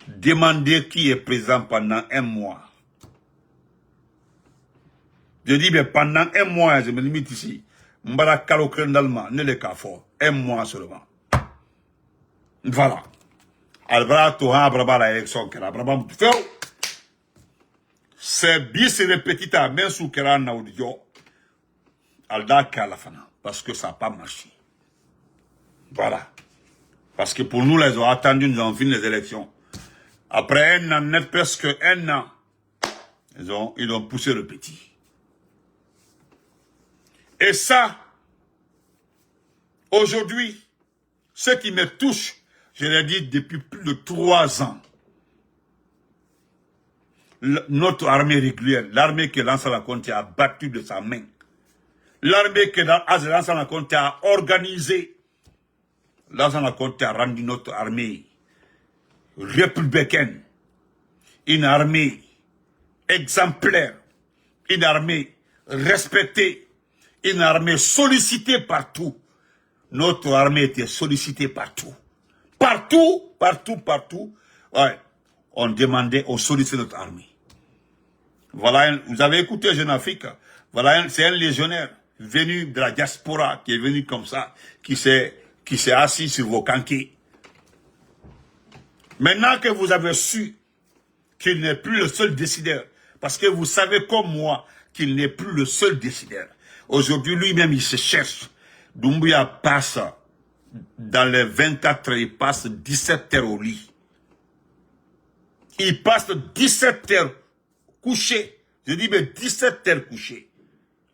demandez qui est présent pendant 1 mois. Je dis, mais pendant 1 mois, je me limite ici. Mbara Kalokren d'Allemand, ne le cas fort. 1 mois seulement. Voilà. Albra Toha Braba la élection, Braba c'est bis répétita, même sous Keran Naudio, Alda Kalafana, parce que ça n'a pas marché. Voilà. Parce que pour nous, les ont attendu, nous avons fini les élections. Après 1 an, net presque 1 an, ils ont poussé le petit. Et ça, aujourd'hui, ce qui me touche, je l'ai dit depuis plus de 3 ans, notre armée régulière, l'armée que Lansana Conté a battu de sa main, l'armée que Lansana Conté a organisée, Lansana Conté a rendu notre armée républicaine, une armée exemplaire, une armée respectée, une armée sollicitée partout. Notre armée était sollicitée partout. Partout, partout, partout. Ouais. On demandait, on sollicitait notre armée. Voilà, vous avez écouté Jeune Afrique. Voilà, c'est un légionnaire venu de la diaspora, qui est venu comme ça, qui s'est assis sur vos canquets. Maintenant que vous avez su qu'il n'est plus le seul décideur, parce que vous savez comme moi qu'il n'est plus le seul décideur. Aujourd'hui, lui-même, il se cherche. Doumbouya passe, dans les 24 heures, il passe 17 heures au lit. Il passe 17 heures couché. Je dis, mais 17 heures couché.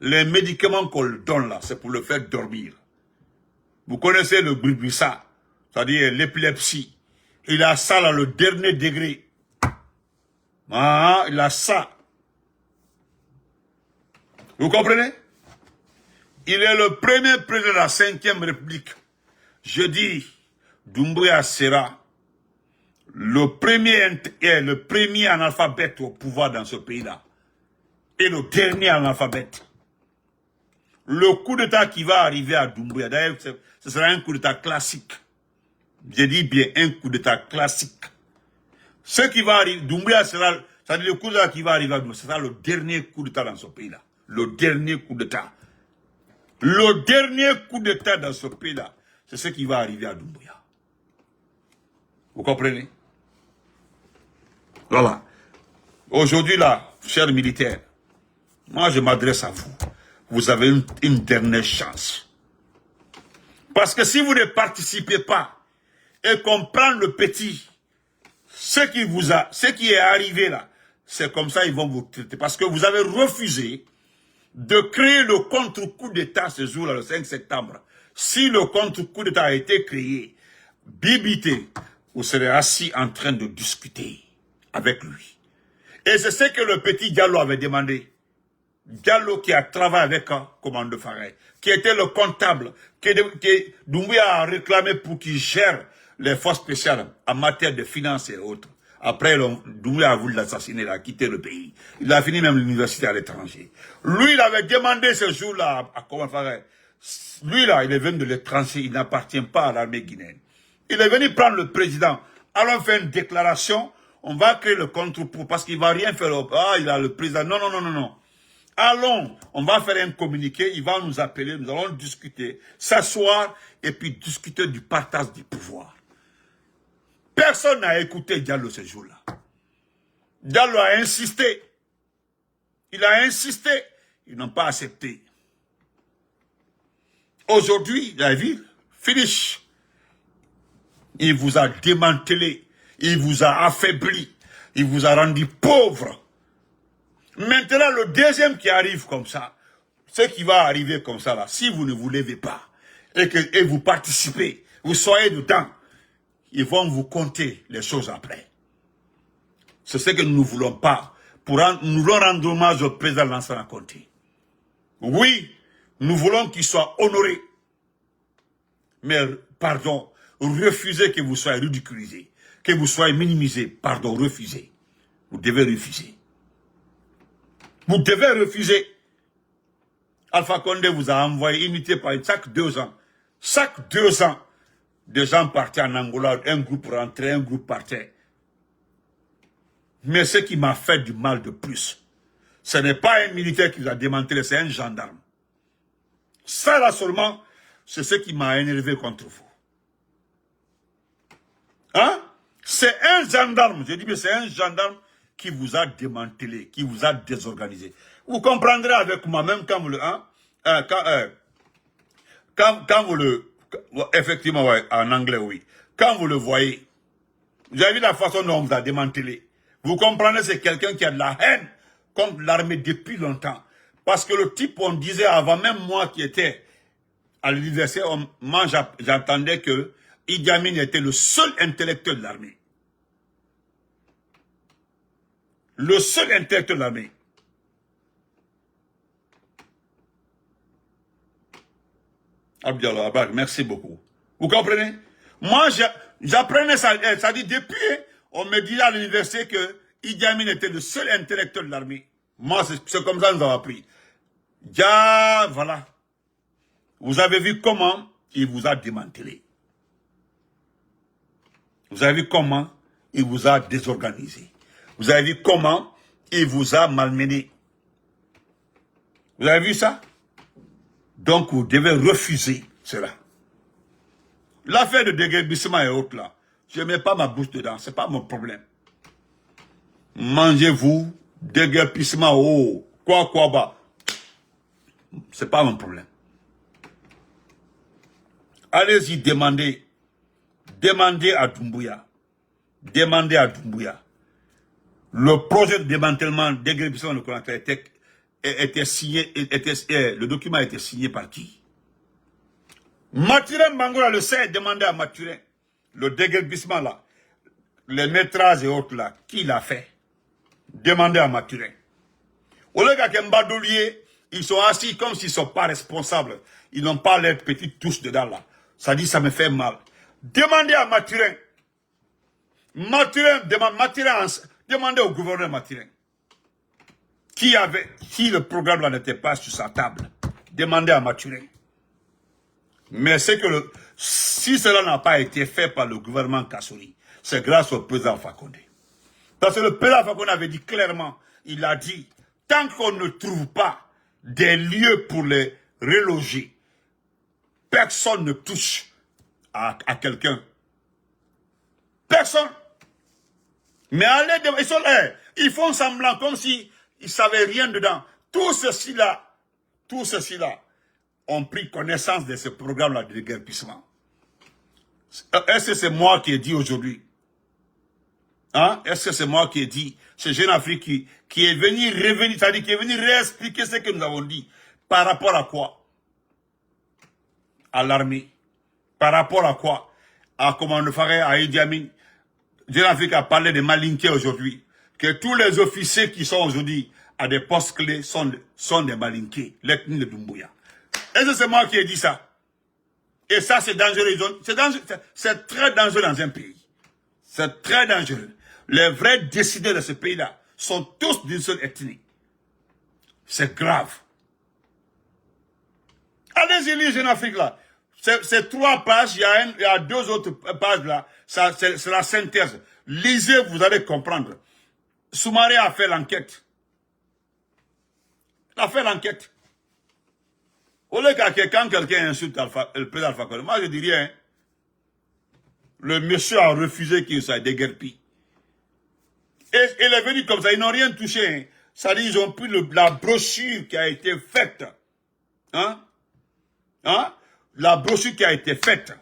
Les médicaments qu'on le donne là, c'est pour le faire dormir. Vous connaissez le bribissa, c'est-à-dire l'épilepsie. Il a ça là, le dernier degré. Ah, il a ça. Vous comprenez? Il est le premier président de la 5e République. Je dis, Doumbouya sera le premier analphabète au pouvoir dans ce pays-là. Et le dernier analphabète. Le coup d'État qui va arriver à Doumbouya, d'ailleurs, ce sera un coup d'État classique. Je dis bien un coup d'État classique. Ce qui va arriver, Doumbouya sera, c'est-à-dire le coup d'État qui va arriver à Doumbouya, ce sera le dernier coup d'État dans ce pays-là. Le dernier coup d'État. Le dernier coup d'État dans ce pays-là, c'est ce qui va arriver à Doumbouya. Vous comprenez? Voilà. Aujourd'hui, là, chers militaires, moi, je m'adresse à vous. Vous avez une dernière chance. Parce que si vous ne participez pas et qu'on prend le petit, ce qui est arrivé là, c'est comme ça ils vont vous traiter. Parce que vous avez refusé de créer le contre-coup d'État ce jour-là, le 5 septembre. Si le contre-coup d'État a été créé, Bibité, vous serez assis en train de discuter avec lui. Et c'est ce que le petit Diallo avait demandé. Diallo qui a travaillé avec un commando Faré, qui était le comptable, que Doumbouya a réclamé pour qu'il gère les forces spéciales en matière de finances et autres. Après, Doumbouya a voulu l'assassiner, il a quitté le pays. Il a fini même l'université à l'étranger. Lui, il avait demandé ce jour-là à commando Faré. Lui, là, il est venu de l'étranger, il n'appartient pas à l'armée guinéenne. Il est venu prendre le président. Allons faire une déclaration, on va créer le contre-coup parce qu'il ne va rien faire. Ah, il a le président. Non, non, non, non, non. Allons, on va faire un communiqué, il va nous appeler, nous allons discuter, s'asseoir et puis discuter du partage du pouvoir. Personne n'a écouté Diallo ce jour-là. Diallo a insisté. Il a insisté. Ils n'ont pas accepté. Aujourd'hui, la ville, finish. Il vous a démantelé. Il vous a affaibli. Il vous a rendu pauvre. Maintenant, le deuxième qui arrive comme ça, ce qui va arriver comme ça, là, si vous ne vous levez pas et vous participez, vous soyez dedans, ils vont vous compter les choses après. C'est ce que nous ne voulons pas. Nous voulons rendre hommage au président Lansana Conté. Oui, nous voulons qu'il soit honoré. Mais, pardon, refusez que vous soyez ridiculisé, que vous soyez minimisé. Pardon, refusez. Vous devez refuser. Vous devez refuser. Alpha Condé vous a envoyé unité par chaque 2 ans. Chaque 2 ans, des gens partaient en Angola, un groupe rentrait, un groupe partait. Mais ce qui m'a fait du mal de plus, ce n'est pas un militaire qui vous a démantelé, c'est un gendarme. Ça là seulement, c'est ce qui m'a énervé contre vous. Hein? C'est un gendarme, je dis mais c'est un gendarme qui vous a démantelé, qui vous a désorganisé. Vous comprendrez avec moi, même quand vous le... Hein, quand vous le... Effectivement, ouais, en anglais, oui. Quand vous le voyez, vous avez vu la façon dont on vous a démantelé. Vous comprenez, c'est quelqu'un qui a de la haine contre l'armée depuis longtemps. Parce que le type, on disait avant, même moi qui étais à l'université, moi j'entendais que Idi Amin était le seul intellectuel de l'armée. Le seul intellectuel de l'armée. Abdiallah Abad, merci beaucoup. Vous comprenez? Moi, j'apprenais ça, ça dit depuis, on me dit à l'université que Idi Amin était le seul intellectuel de l'armée. Moi, c'est comme ça que nous avons appris. Voilà. Vous avez vu comment il vous a démantelé. Vous avez vu comment il vous a désorganisé. Vous avez vu comment il vous a malmené. Vous avez vu ça? Donc, vous devez refuser cela. L'affaire de déguerpissement et autres là, je ne mets pas ma bouche dedans, ce n'est pas mon problème. Mangez-vous, déguerpissement, oh, quoi, bah. Ce n'est pas mon problème. Allez-y, demandez à Doumbouya. Demandez à Doumbouya. Le projet de démantèlement, déguerpissement de Conakry était signé, le document a été signé par qui? Mathurin Bangola le sait, demandez à Mathurin. Le déguerpissement là, les métrages et autres là, qui l'a fait? Demandez à Mathurin. Au lieu qu'Embadoulier, ils sont assis comme s'ils ne sont pas responsables. Ils n'ont pas leurs petites touches dedans là. Ça dit, ça me fait mal. Demandez à Mathurin. Demandez au gouverneur Mathurin. Si le programme là n'était pas sur sa table, demandez à Mathurin. Mais c'est que si cela n'a pas été fait par le gouvernement Kassouri, c'est grâce au président Fakonde. Parce que le président Fakonde avait dit clairement, il a dit, tant qu'on ne trouve pas des lieux pour les reloger, personne ne touche à quelqu'un. Personne. Mais allez, ils sont là. Ils font semblant comme si ils savaient rien dedans. Tous ceux-ci-là ont pris connaissance de ce programme-là de déguerpissement. Est-ce que c'est moi qui ai dit aujourd'hui? Hein? Est-ce que c'est moi qui ai dit, ce jeune Afrique qui est venu revenir, c'est-à-dire qui est venu réexpliquer ce que nous avons dit? Par rapport à quoi? À l'armée. Par rapport à quoi? À comment on le ferait à Idi Amin. Jeune Afrique a parlé de malinqués aujourd'hui. Que tous les officiers qui sont aujourd'hui à des postes clés sont des malinqués. L'ethnie de Doumbouya. Est-ce que c'est moi qui ai dit ça? Et ça, c'est dangereux. C'est très dangereux dans un pays. C'est très dangereux. Les vrais décideurs de ce pays-là sont tous d'une seule ethnie. C'est grave. Allez-y lire Jeune Afrique là. C'est 3 pages, il y a 2 autres pages là. C'est la synthèse. Lisez, vous allez comprendre. Soumaré a fait l'enquête. Il a fait l'enquête. Au lieu quand quelqu'un insulte le président Alpha Condé, moi je dis rien. Le monsieur a refusé qu'il soit déguerpi. Et il est venu comme ça, ils n'ont rien touché. Ça dit, ils ont pris la brochure qui a été faite. Hein? La brochure qui a été faite,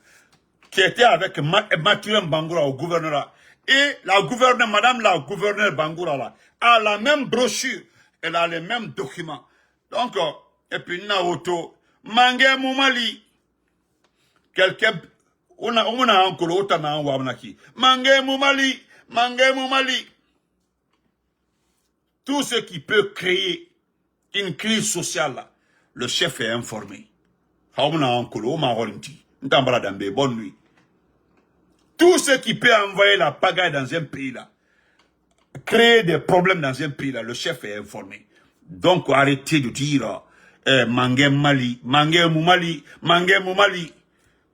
qui était avec Mathurin Bangoura au gouvernorat. Et madame la gouverneure Bangoura là, a la même brochure, elle a les mêmes documents. Donc, et puis Naoto, Mangé Moumali, quelqu'un, on a encore autant en Wamnaki. Mangé Moumali. Tout ce qui peut créer une crise sociale là, le chef est informé. Bonne nuit. Tout ce qui peut envoyer la pagaille dans un pays là, créer des problèmes dans un pays là, le chef est informé. Donc arrêtez de dire Mangé Moumali.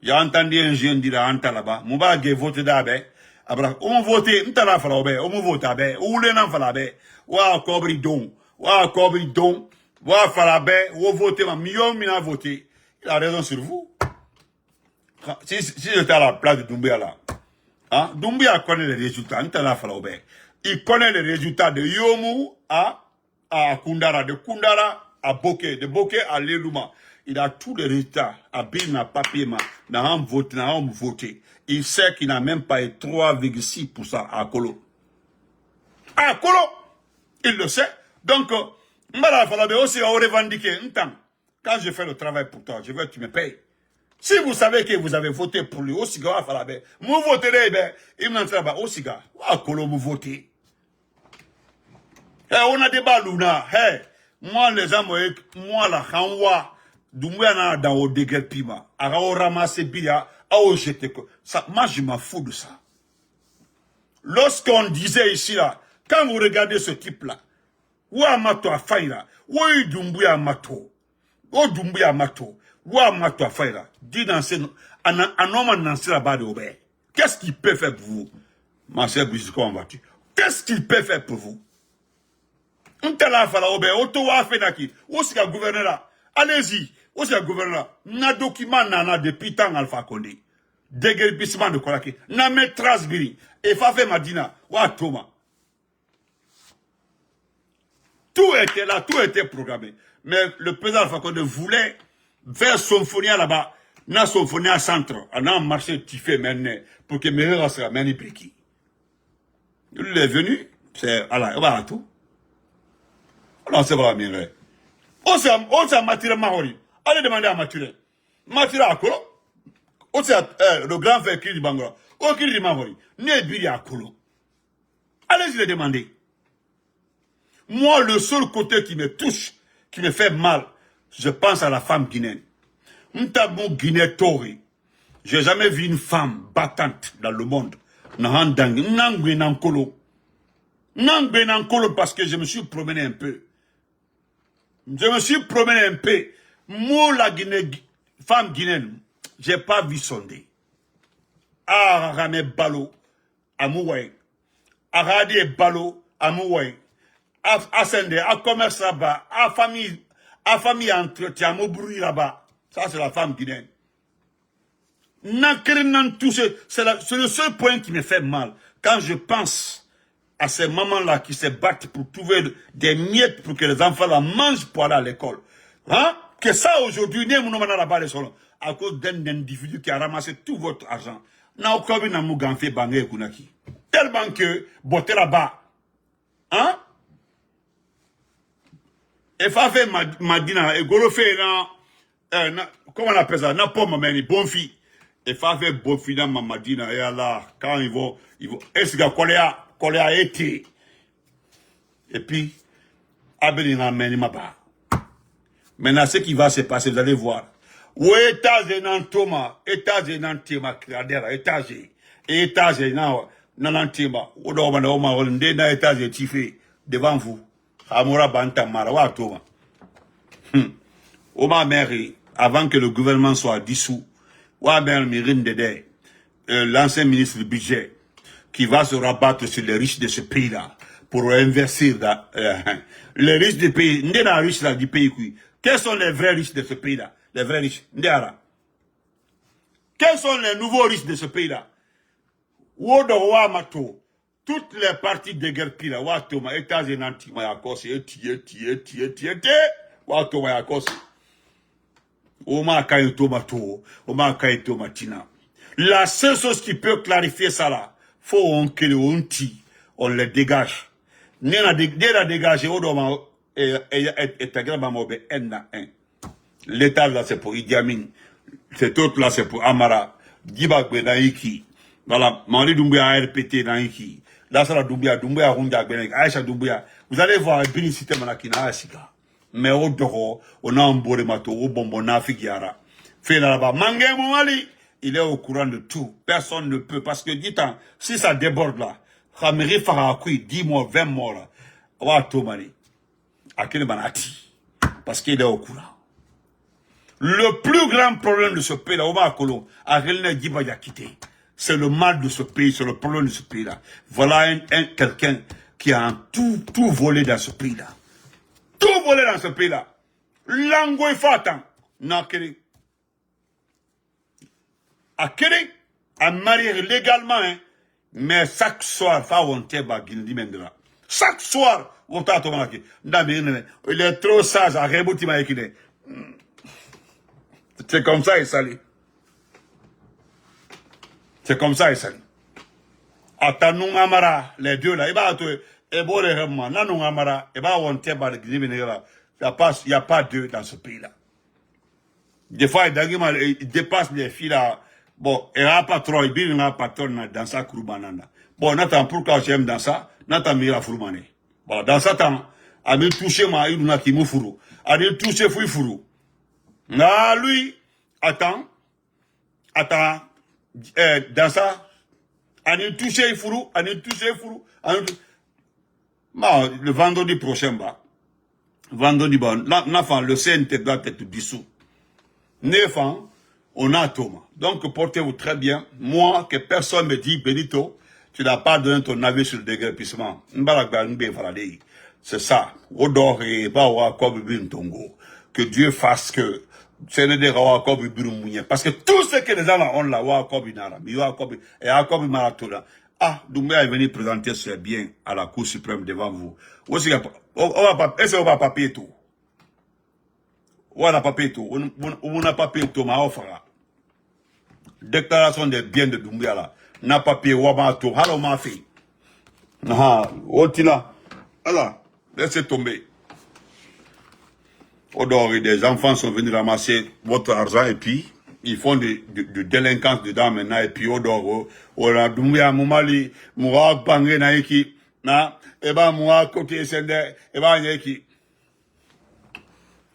J'ai entendu un jeune dire à Anta là-bas, Mouba a voté d'abé. Après, on voté, m'tala falabe, on vote abé, ou le nan falabe, wa kobri don, wa falabe, ou voté, ma million mina voté. Il a raison sur vous. Si j'étais à la place de Doumbouya là, hein, Doumbouya connaît les résultats, il connaît les résultats de Yomu à Kundara, de Kundara à Boké, de Boké à Lelouma. Il a tous les résultats. À Bina, papier, n'a voté. Il sait qu'il n'a même pas eu 3,6% à Kolo. À Kolo! Il le sait. Donc, Mbara Falabe aussi a revendiqué un temps. Quand je fais le travail pour toi, je veux que tu me payes. Si vous savez que vous avez voté pour lui, aussi gars, Falabe, vous voterez, ben, il m'a dit, aussi gars, à Kolo, vous votez. On a des balouna, moi, les hommes, moi, la Hanwa, Doumbouya dans au déguerpiment, à ramasser bia, à jeter. Moi, je m'en fous de ça. Lorsqu'on disait ici, là, quand vous regardez ce type-là, ou amato a faïra, ou Doumbouya amato, ou Doumbouya amato, ou amato a faïra, dit dans ce, un homme dans ce là-bas de Obé. Qu'est-ce qu'il peut faire pour vous? Ma sœur Brigitte, comment vas-tu? Qu'est-ce qu'il peut faire pour vous? On t'a la fala Obé, Otowa Fenaki, où c'est le gouverneur là? Allez-y. Où c'est le gouverneur? Na document nana depuis tant Alpha Condé. Déguerpissement de Kolaki. Na met Trasbiri. Et Fafé Madina. Wa Thomas. Tout était là, tout était programmé. Mais le président Alpha Condé voulait faire symphonie là-bas. Na symphonie à centre. On a marché tifé maintenant. Pour que Mérera sera meni Briki. Il est venu. C'est, voilà, tout. Alors, c'est vrai, Mérera. On s'est Mathurin Mahori. Allez demander à Mathurin. Mathurin à Kolo. On s'est le grand frère Kiri Bangora. On Kiri Mahori. Né Biri à Kolo. Allez-y le demander. Moi, le seul côté qui me touche, qui me fait mal, je pense à la femme guinéenne. M'tabou Guinée Tori. J'ai jamais vu une femme battante dans le monde. Nangwe Nankolo. Nangwe Nankolo parce que je me suis promené un peu. Je me suis promené un peu. Moi, la Guinée, femme guinéenne, j'ai pas vu sonder. Ah, Rame Balo, à Mouaï. À Radi Balo, à Mouaï. À Sende, à commerce là-bas. À famille entretien, à Moubroui là-bas. Ça, c'est la femme guinéenne. C'est le seul point qui me fait mal. Quand je pense à ces mamans-là qui se battent pour trouver des miettes pour que les enfants la mangent pour aller à l'école. Hein? Que ça aujourd'hui, à cause d'un individu qui a ramassé tout votre argent. Tellement que, botte là-bas. Hein? Et fa fait Madina, et Golofe, comment on appelle ça? N'a pas ma bon fille. Et fa fait bon fille dans ma Madina, et là, quand ils vont, est-ce que Koléa été? Et puis, Abelina mène ma part. Maintenant, ce qui va se passer, vous allez voir. Où étage dans Thomas, étage dans Tema, étage dans Tema, où on a étage tifé devant vous. Amora Bantamara, wa Thomas. Oma Mary, avant que le gouvernement soit dissous, wa Mary Mirine Dede, l'ancien ministre du budget, qui va se rabattre sur les riches de ce pays-là, pour investir dans les riches du pays, n'est la riche là du pays qui. Quels sont les vrais riches de ce pays-là? Les vrais riches. Ndéara. Quels sont les nouveaux riches de ce pays-là? Wodo wa mato. Toutes les parties de guerre là, wa toma, États-Unis, Mayakosi, wa toma Yakosi. Oma kayo tomato, oma kayo tomatina. La seule chose qui peut clarifier ça là, faut que on les dégage. Nena dégagé, Odoma, l'État là c'est pour Idi Amin, cet autre là c'est pour Amara, Dibagbe Naiki, voilà, Mali Doumbouya RPT Naiki, là c'est la Doumbouya Rundia Benek, Aïcha Doumbouya, vous allez voir Bénicité Manakina Asika, mais au Doro, on a un beau mato, au bonbon Nafikiara, fait là-bas, Mangé Mouali, il est au courant de tout, personne ne peut, parce que dis-toi, si ça déborde là, Khamiri Farakui, 10 mois, 20 mois là, wa Tomani. Parce qu'il est au courant. Le plus grand problème de ce pays-là, c'est le mal de ce pays, c'est le problème de ce pays-là. Voilà quelqu'un qui a tout volé dans ce pays-là. Tout volé dans ce pays-là. Langue fatan. Nakiri. Akiri. À marier légalement, hein. Mais chaque soir, chaque soir, il est trop sage à c'est comme ça, il s'allie. C'est comme ça, il s'allie. Attends, Amara, les deux là, il va être, et bon, les remans, non, Amara, il va avoir un thème à l'église, il n'y a pas deux dans ce pays-là. Des fois, il dépasse les filles là. Bon, il n'y a pas trop, il n'y a pas trop dans sa kouroubananda. Bon, Nathan, pourquoi j'aime dans ça? Nathan mira fourmané. Bon, dans ça temps, a mis touché ma il n'a qui moufourou. A mis touché fouifourou. Na lui, attends, dans ça, a mis touché fourou, a mis touché fourou. Le vendredi prochain, vendredi, le CNT doit être dissous. 9 ans, on a Thomas. Donc, portez-vous très bien. Moi, que personne me dit, Benito, tu n'as pas donné ton avis sur le déguerpissement. C'est ça. Que Dieu fasse que parce que tout ce que les gens ont là, ah, Doumbouya est venu présenter ses biens à la Cour suprême devant vous. Est-ce qu'on va papier tout? On n'a pas payé tout. On n'a pas payé tout, mais on fera. Déclaration des biens de Doumbouya là. N'a pas payé, on va tout. Alors, on m'a fait. Otina. Alors, laissez tomber. Des enfants sont venus ramasser votre argent et puis, ils font de délinquance dedans maintenant. Et puis, on a Doumbouya, Moumali, Moura, Bangé, Naïki, et ben, Moura, côté Sende, et ben, Naïki.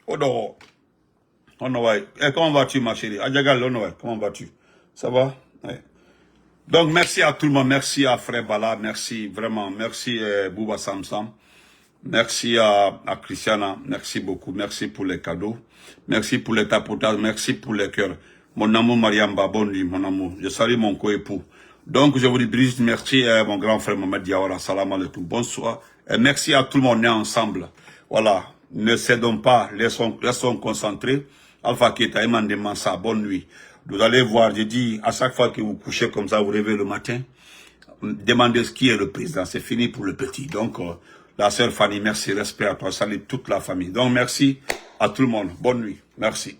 Odoro. Comment vas-tu, ma chérie? Adjagal, comment vas-tu? Ça va? Ouais. Donc, merci à tout le monde. Merci à Frère Bala. Merci, vraiment. Merci, Bouba Samsam. Merci à Christiana. Merci beaucoup. Merci pour les cadeaux. Merci pour les tapotages. Merci pour les cœurs. Mon amour, Mariamba, bonne nuit, mon amour. Je salue mon co-époux. Donc, je vous dis, Brigitte, merci, mon grand frère Mohamed Diawara. Salam alaikum. Bonsoir. Et merci à tout le monde. On est ensemble. Voilà. Ne cédons pas. Restons concentrés. Alpha Keta, Emande Mansa, bonne nuit. Vous allez voir, j'ai dit, à chaque fois que vous couchez comme ça, vous rêvez le matin, demandez ce qui est le président. C'est fini pour le petit. Donc, la sœur Fanny, merci, respect à toi. Salut toute la famille. Donc, merci à tout le monde. Bonne nuit. Merci.